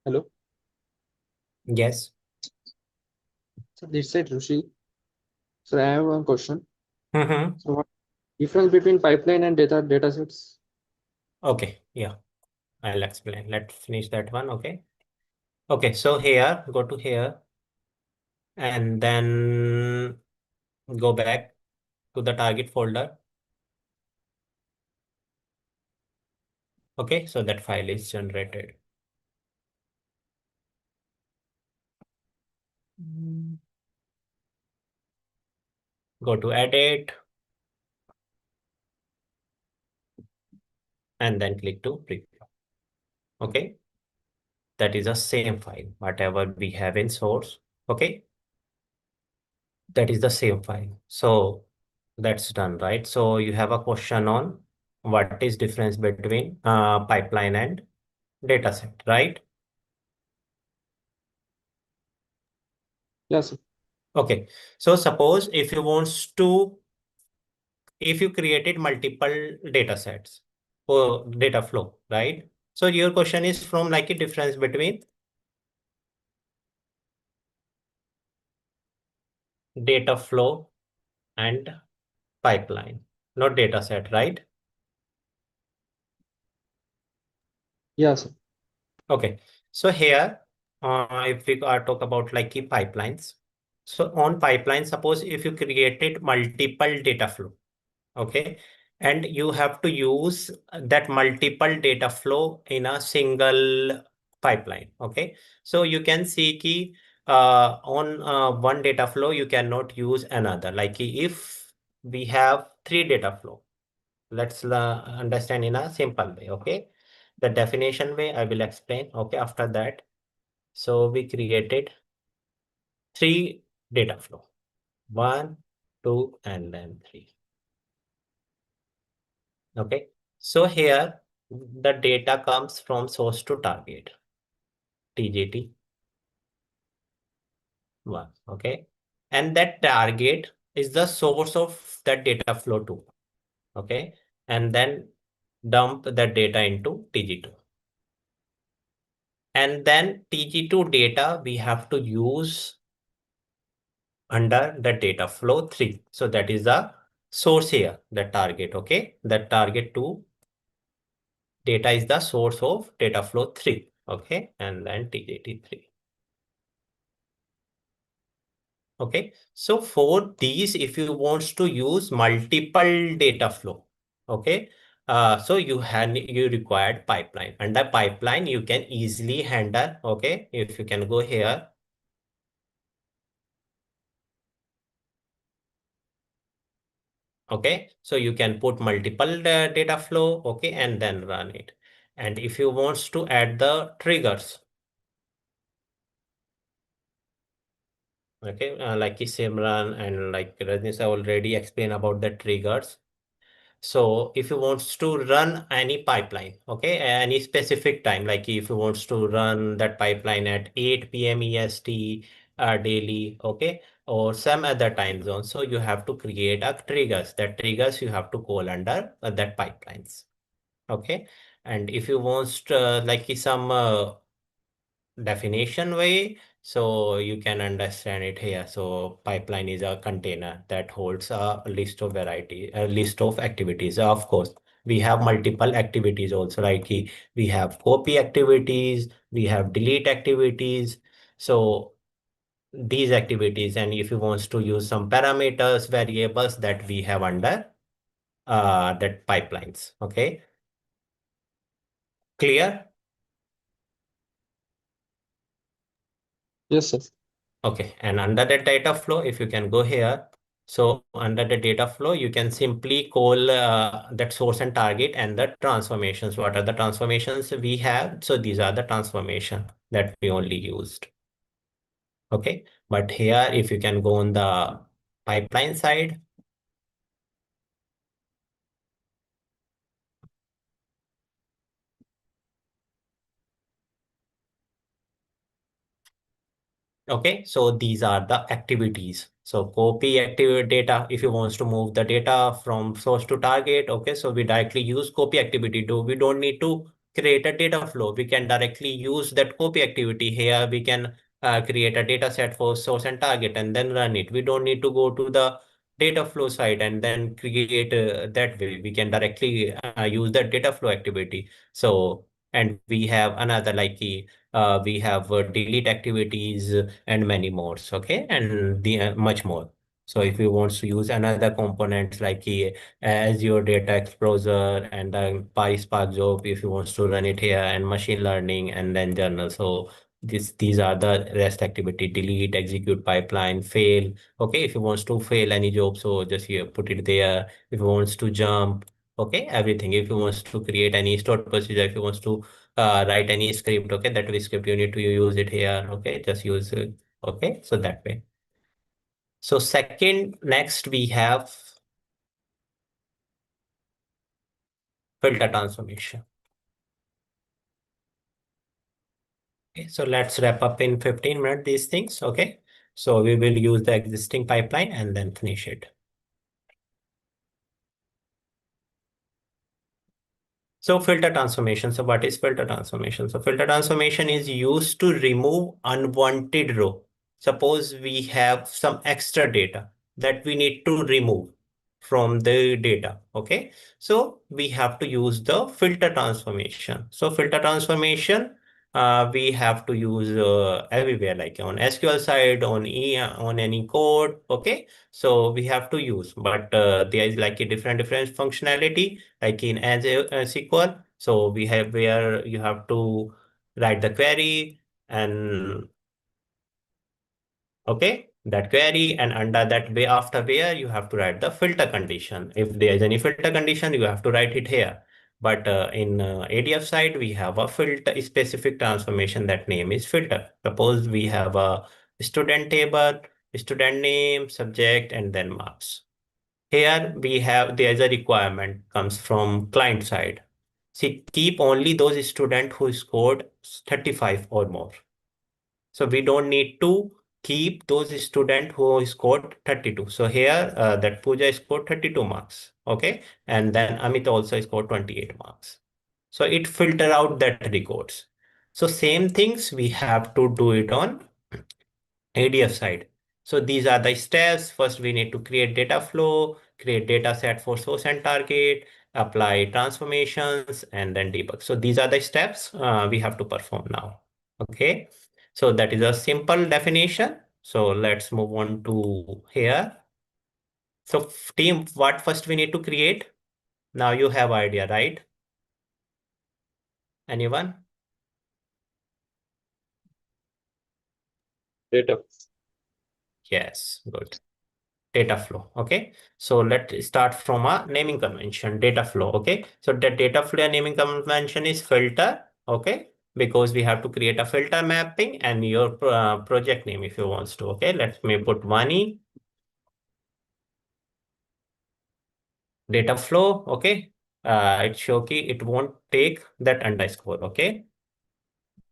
Hello. Yes. So this said Rishi. So I have one question. Mm-hmm. So what difference between pipeline and datasets? Okay, yeah, I'll explain. Let's finish that one. Okay. Okay, so here, go to here and then go back to the target folder. Okay, so that file is generated. Go to edit and then click to preview. Okay, that is the same file, whatever we have in source. Okay, that is the same file. So that's done, right? So you have a question on what is difference between pipeline and dataset, right? Yes. Okay, so suppose if you created multiple data sets or data flow, right? So your question is from like a difference between data flow and pipeline, not data set, right? Yes. Okay, so here, if we are talk about like key pipelines, so on pipeline, suppose if you created multiple data flow, okay, and you have to use that multiple data flow in a single pipeline, okay, so you can see key on one data flow you cannot use another, like if we have three data flow, let's understand in a simple way. Okay, the definition way I will explain. Okay, after that, so we created three data flow, one, two, and then three. Okay, so here the data comes from source to target, TGT one. Okay, and that target is the source of that data flow too. Okay, and then dump that data into TG2. And then TG2 data we have to use under the data flow 3. So that is the source here, the target. Okay, that target 2 data is the source of data flow 3. Okay, and then TGT3. Okay, so for these, if you want to use multiple data flow, okay, so you required pipeline. Under pipeline, you can easily handle. Okay, if you can go here. Okay, so you can put multiple data flow. Okay, and then run it. And if you want to add the triggers, okay, like Simran and like Rajnish already explained about the triggers. So if you want to run any pipeline, okay, any specific time, like if you want to run that pipeline at 8 p.m. EST daily, okay, or some other time zone, so you have to create a triggers. That triggers you have to call under that pipelines, okay. And if you want like some definition way, so you can understand it here. So pipeline is a container that holds a list of a list of activities. Of course, we have multiple activities also, like we have copy activities, we have delete activities. So these activities, and if you want to use some parameters, variables that we have under that pipelines. Okay, clear? Yes, sir. Okay, and under the data flow, if you can go here, so under the data flow, you can simply call that source and target and the transformations. What are the transformations we have? So these are the transformation that we only used. Okay, but here, if you can go on the pipeline side, okay, so these are the activities. So copy activity data, if you want to move the data from source to target, okay, so we directly use copy activity. We don't need to create a data flow. We can directly use that copy activity here. We can create a data set for source and target and then run it. We don't need to go to the data flow side and then create that way. We can directly use that data flow activity. So, and we have another like we have delete activities and many more. Okay, and the much more. So if you want to use another components like Azure Data Explorer and the PySpark job, if you want to run it here, and machine learning and then journal. So these are the rest activity: delete, execute, pipeline, fail. Okay, if you want to fail any job, so just here put it there. If you wants to jump, okay, everything. If you wants to create any stored procedure, if you wants to write any script, okay, that way script you need to use it here, okay, just use it, okay, so that way. So second, next we have filter transformation. Okay, so let's wrap up in 15 minutes these things, okay. So we will use the existing pipeline and then finish it. So filter transformation. So what is filter transformation? So filter transformation is used to remove unwanted row. Suppose we have some extra data that we need to remove from the data. Okay. So we have to use the filter transformation. So filter transformation, we have to use everywhere, like on SQL side, on any code. Okay. So we have to use, but there is like a different functionality like in Azure SQL. So we have where you have to write the query and okay, that query, and under that way after where you have to write the filter condition. If there is any filter condition, you have to write it here. But in ADF side, we have a filter specific transformation that name is filter. Suppose we have a student table, student name, subject, and then marks. Here we have, there's a requirement comes from client side. See, keep only those students who scored 35 or more. So we don't need to keep those students who scored 32. So here that Pooja scored 32 marks. Okay. And then Amit also scored 28 marks. So it filter out that records. So same things we have to do it on ADF side. So these are the steps. First, we need to create data flow, create data set for source and target, apply transformations, and then debug. So these are the steps we have to perform now. Okay. So that is a simple definition. So let's move on to here. So team, what first we need to create? Now you have idea, right? Anyone? Data. Yes, good. Data flow. Okay. So let's start from a naming convention, data flow. Okay. So the data flow naming convention is filter. Okay. Because we have to create a filter mapping and your project name if you want to. Okay. Let me put money. Data flow. Okay. It's okay. It won't take that underscore. Okay.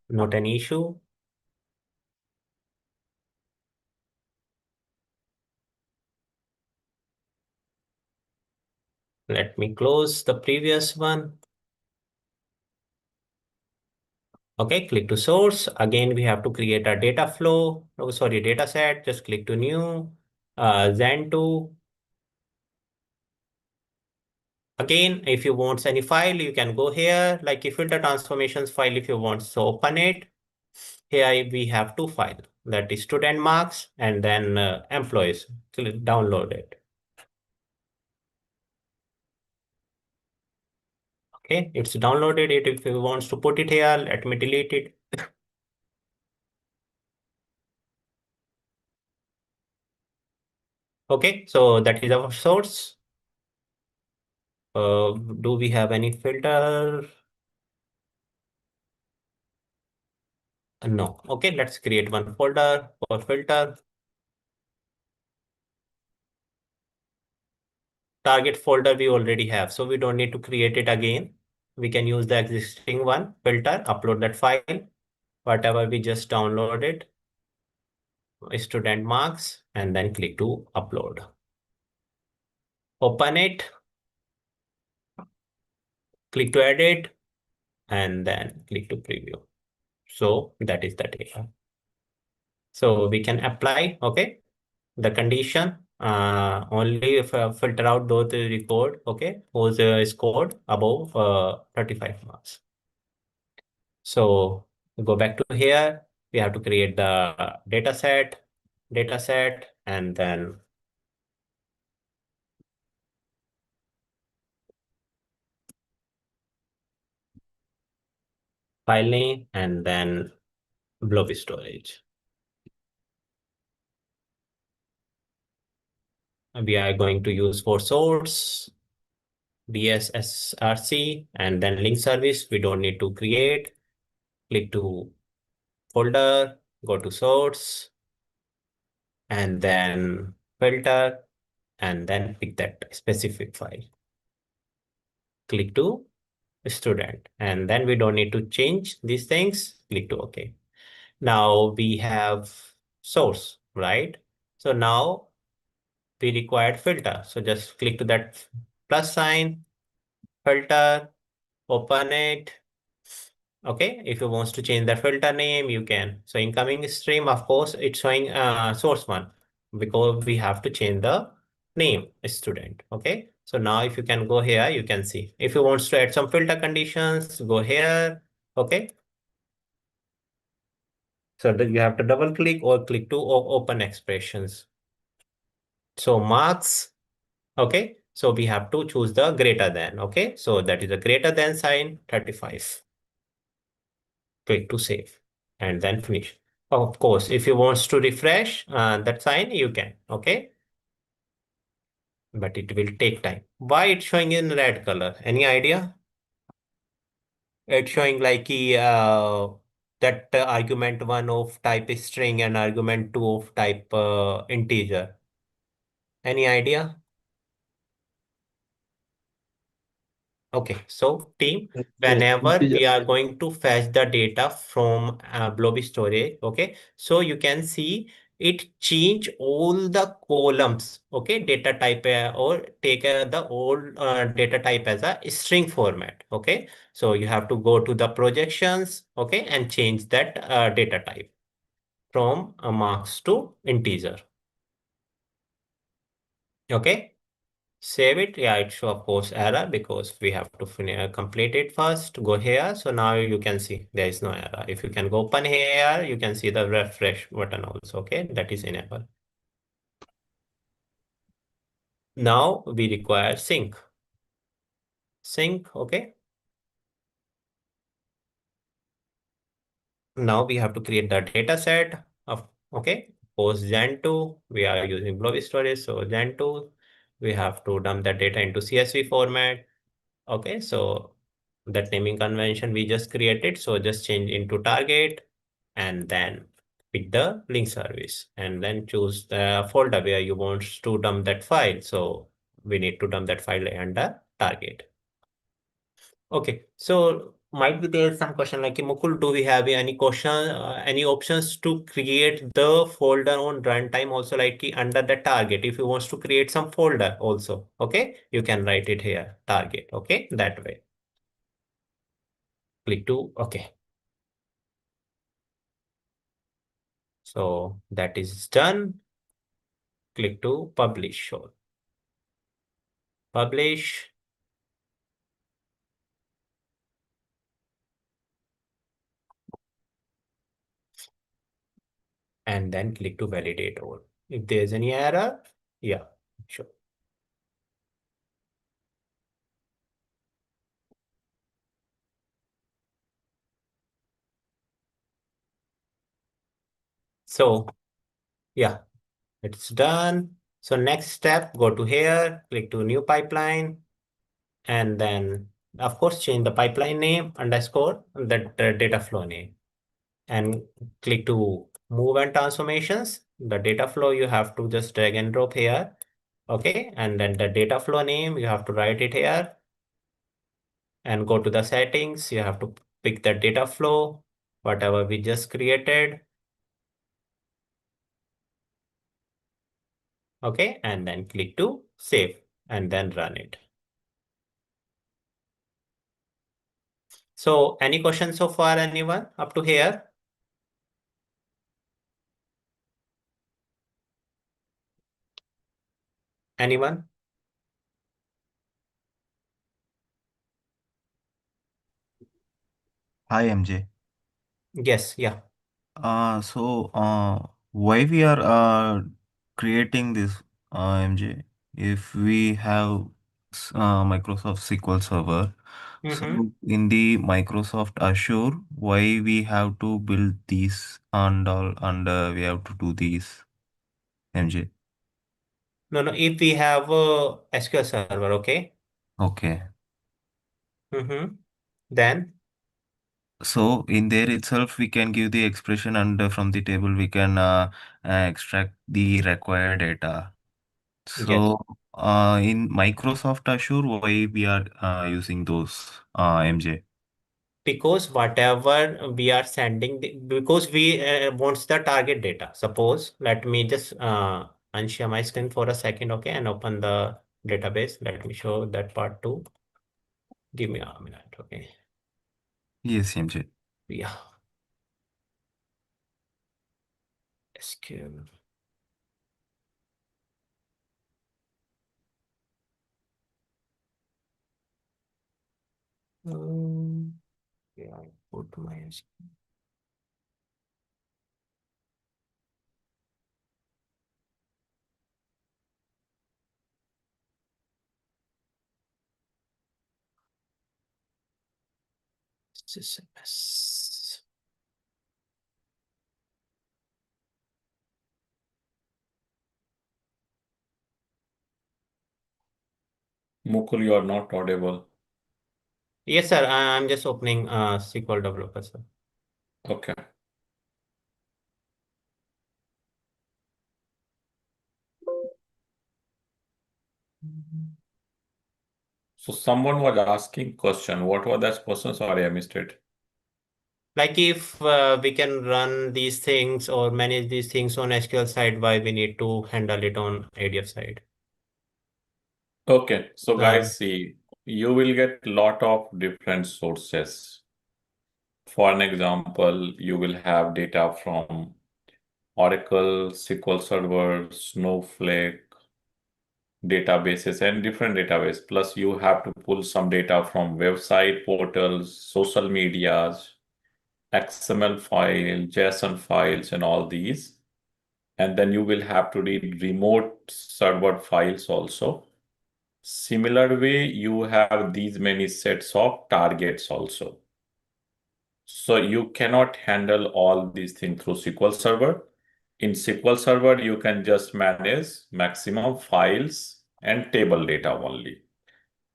Not an issue. Let me close the previous one. Okay, click to source. Again, we have to create a data flow. Oh, sorry, data set. Just click to new. Zen2. Again, if you want any file, you can go here. Like if filter transformations file, if you want, so open it. Here we have two files. That is student marks and then employees. Download it. Okay, it's downloaded it. If you want to put it here, let me delete it. Okay, so that is our source. Do we have any filter? No. Okay, let's create one folder for filter. Target folder we already have, so we don't need to create it again. We can use the existing one, filter, upload that file, whatever we just downloaded, student marks, and then click to upload. Open it, click to edit, and then click to preview. So that is the data. So we can apply, okay, the condition only if filter out those record, okay, whose scored above 35 marks. So go back to here. We have to create the data set, and then file name, and then blob storage. We are going to use for source, DSSRC, and then link service. We don't need to create. Click to folder, go to source, and then filter, and then pick that specific file. Click to student, and then we don't need to change these things. Click to OK. Now we have source, right? So now we required filter. So just click to that plus sign, filter, open it. Okay, if you want to change the filter name, you can. So incoming stream, of course, it's showing source one because we have to change the name student. Okay, so now if you can go here, you can see. If you want to add some filter conditions, go here. Okay, so then you have to double click or click to open expressions. So marks. Okay, so we have to choose the greater than. Okay, so that is a greater than sign 35. Click to save and then finish. Of course, if you want to refresh that sign, you can. Okay, but it will take time. Why it's showing in red color? Any idea? It's showing like that argument one of type string and argument two of type integer. Any idea? Okay, so team, whenever Integer. we are going to fetch the data from blob storage, okay, so you can see it change all the columns, okay, data type or take the old data type as a string format, okay. So you have to go to the projections, okay, and change that data type from a marks to integer, okay. Save it. Yeah, it show of course error because we have to complete it first. Go here. So now you can see there is no error. If you can go open here, you can see the refresh button also. Okay, that is enabled. Now we require sync. Sync, okay. Now we have to create the data set of, okay, post Gen 2. We are using blob storage. So Gen 2, we have to dump the data into CSV format. Okay, so that naming convention we just created. So just change into target and then pick the link service and then choose the folder where you want to dump that file. So we need to dump that file under target. Okay, so might be there some question like Mukul, do we have any question, any options to create the folder on runtime also like under the target? If you want to create some folder also, okay, you can write it here, target, okay, that way. Click to, okay. So that is done. Click to publish show. Publish. And then click to validate all. If there's any error, yeah, sure. So yeah, it's done. So next step, go to here, click to new pipeline, and then of course change the pipeline name underscore the data flow name, and click to move and transformations. The data flow you have to just drag and drop here, okay, and then the data flow name you have to write it here, and go to the settings. You have to pick the data flow, whatever we just created, okay, and then click to save and then run it. So any questions so far, anyone up to here? Anyone? Hi MJ. Yes, yeah. Why we are creating this MJ? If we have Microsoft SQL Server, Mm-hmm. so in the Microsoft Azure, why we have to build these and all, and we have to do these MJ? No, no, if we have a SQL server, okay. Okay. Mm-hmm. Then, So in there itself, we can give the expression, and from the table we can extract the required data. yes, So, in Microsoft Azure, why we are using those MJ? because whatever we are sending, because we wants the target data. Suppose, let me just unshare my screen for a second, okay, and open the database. Let me show that part too. Give me a minute, okay. Yes, MJ. Yeah, SQL. Yeah, I put my SQL. SSMS. Mukul, you are not audible. Yes, sir. I'm just opening SQL developer, sir. Okay. So someone was asking question. What was that person? Sorry, I missed it. Like if we can run these things or manage these things on SQL side, why we need to handle it on ADF side? Okay, so Um, guys, see, you will get lot of different sources. For an example, you will have data from Oracle, SQL Server, Snowflake, databases, and different database. Plus, you have to pull some data from website, portals, social medias, XML file, JSON files, and all these. And then you will have to read remote server files also. Similar way, you have these many sets of targets also. So you cannot handle all these things through SQL Server. In SQL Server, you can just manage maximum files and table data only.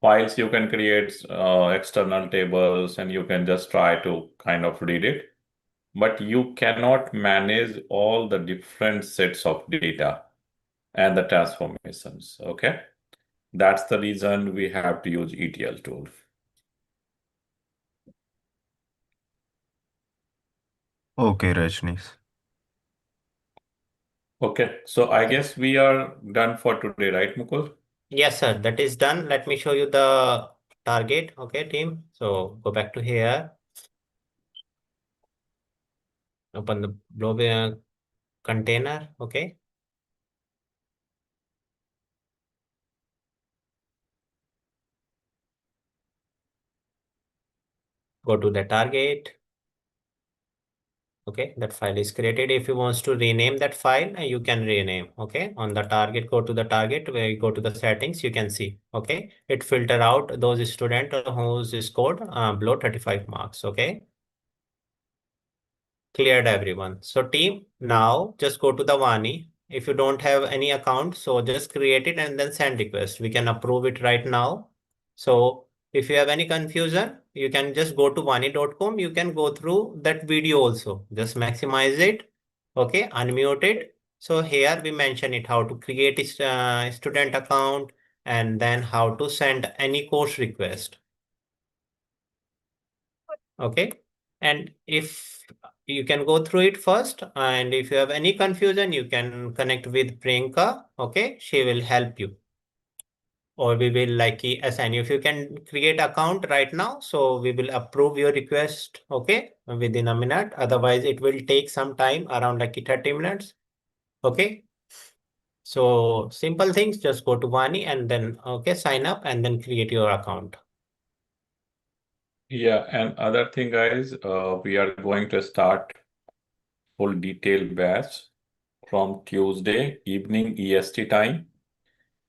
Files, you can create external tables and you can just try to kind of read it. But you cannot manage all the different sets of data and the transformations. Okay. That's the reason we have to use ETL tool. Okay, Rajnish. Okay. So I guess we are done for today, right, Mukul? yes, sir, that is done. Let me show you the target. Okay, team. So go back to here. Open the blob container. Okay. Go to the target. Okay, that file is created. If you wants to rename that file, you can rename. Okay, on the target, go to the target, where you go to the settings, you can see. Okay, it filter out those student whose scored below 35 marks. Okay, cleared everyone. So team, now just go to the Vani. If you don't have any account, so just create it and then send request. We can approve it right now. So if you have any confusion, you can just go to vani.com. You can go through that video also. Just maximize it. Okay, unmute it. So here we mention it how to create a student account and then how to send any course request. Okay, and if you can go through it first, and if you have any confusion, you can connect with Priyanka. Okay, she will help you, or we will assign you. If you can create account right now, so we will approve your request. Okay, within a minute. Otherwise, it will take some time, around 30 minutes. Okay, so simple things. Just go to Vani and then sign up and then create your account. Yeah, and other thing, guys, we are going to start full detailed batch from Tuesday evening EST time.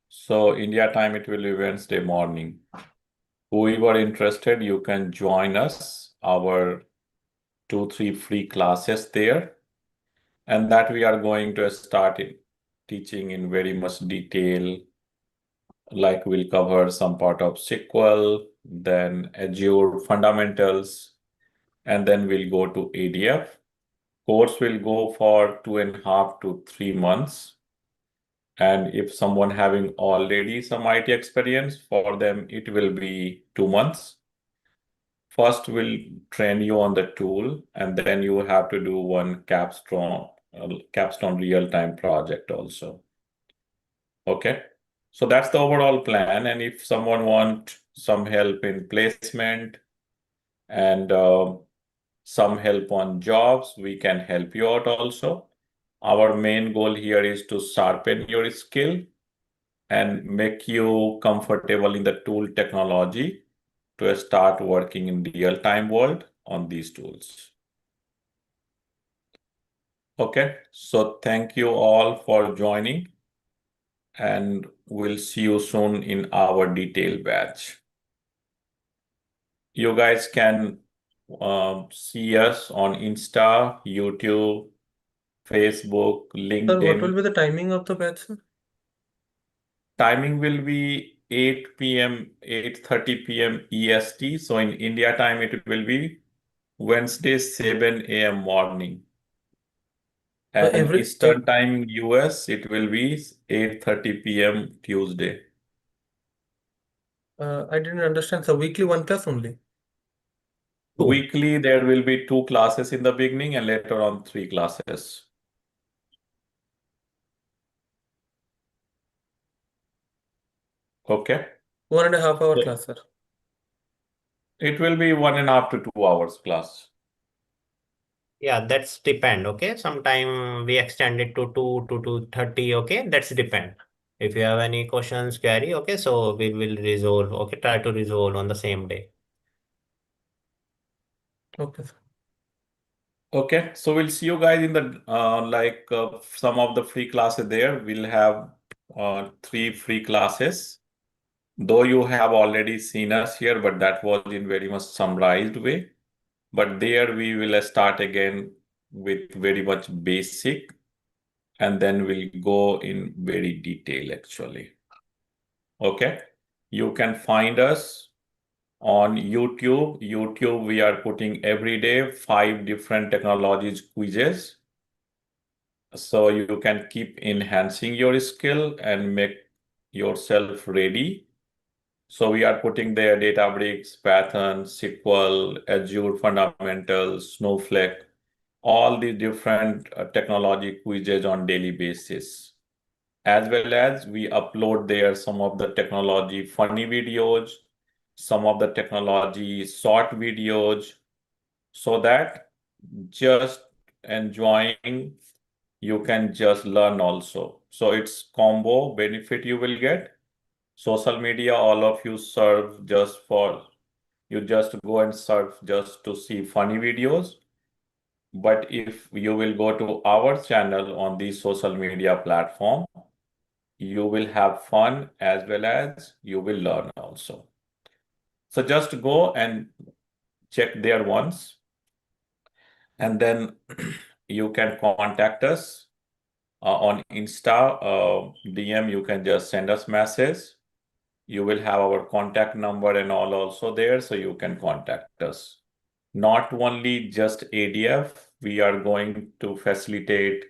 So India time, it will be Wednesday morning. Whoever interested, you can join us, our 2, 3 free classes there. And that we are going to start teaching in very much detail. Like we'll cover some part of SQL, then Azure fundamentals, and then we'll go to ADF. Course will go for 2.5 to 3 months. And if someone having already some IT experience, for them it will be 2 months. First, we'll train you on the tool, and then you have to do one capstone real-time project also. Okay, so that's the overall plan. And if someone want some help in placement and some help on jobs, we can help you out also. Our main goal here is to sharpen your skill and make you comfortable in the tool technology to start working in real-time world on these tools. Okay, so thank you all for joining, and we'll see you soon in our detailed batch. You guys can see us on Insta, YouTube, Facebook, Sir, what will LinkedIn. be the timing of the batch, sir? Timing will be 8 p.m., 8:30 p.m. EST. So in India time, it will be Wednesday, 7 a.m. morning. And Eastern time US, it will be 8:30 p.m. Tuesday. I didn't understand. So weekly one class only. Two. Weekly, there will be 2 classes in the beginning and later on 3 classes. Okay. 1.5 hour So class, sir. it will be 1.5 to 2 hours class. Yeah, that's depend. Okay. Sometime we extend it to 2 to 2:30. Okay. That's depend. If you have any questions, query, okay, so we will resolve. Okay. Try to resolve on the same day. Okay, sir. Okay, so we'll see you guys in the some of the free classes there. We'll have 3 free classes. Though you have already seen us here, but that was in very much summarized way. But there we will start again with very much basic, and then we'll go in very detail actually. Okay, you can find us on YouTube. YouTube, we are putting every day 5 different technologies quizzes. So you can keep enhancing your skill and make yourself ready. So we are putting there Databricks, Python, SQL, Azure fundamentals, Snowflake, all the different technology quizzes on daily basis. As well as we upload there some of the technology funny videos, some of the technology short videos, so that just enjoying, you can just learn also. So it's combo benefit you will get. Social media, all of you serve just for, you just go and surf just to see funny videos. But if you will go to our channel on the social media platform, you will have fun as well as you will learn also. So just go and check there once, and then you can contact us on Insta, DM. You can just send us message. You will have our contact number and all also there, so you can contact us. Not only just ADF, we are going to facilitate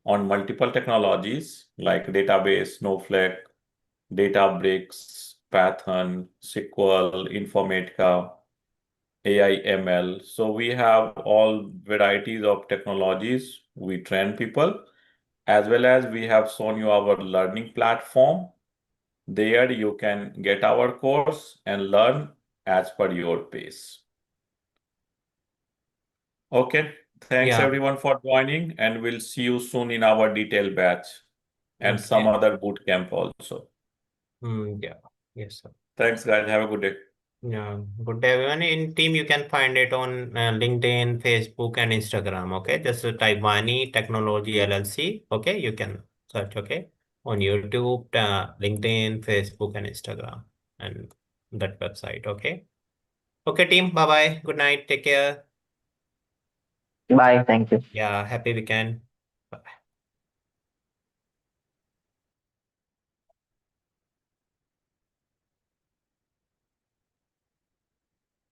on multiple technologies like database, Snowflake, Databricks, Python, SQL, Informatica, AI, ML. So we have all varieties of technologies. We train people, as well as we have shown you our learning platform. There you can get our course and learn as per your pace. Okay, thanks Yeah. everyone for joining, and we'll see you soon in our detailed batch and some Okay. other boot camp also. Yeah. Yes, sir. Thanks, guys. Have a good day. Yeah. Good day, everyone. In team, you can find it on LinkedIn, Facebook, and Instagram. Okay. Just type Vani Technology LLC. Okay. You can search. Okay. On YouTube, LinkedIn, Facebook, and Instagram, and that website. Okay. Okay, team. Bye bye. Good night. Take care. Bye. Thank you. Yeah. Happy weekend. Bye.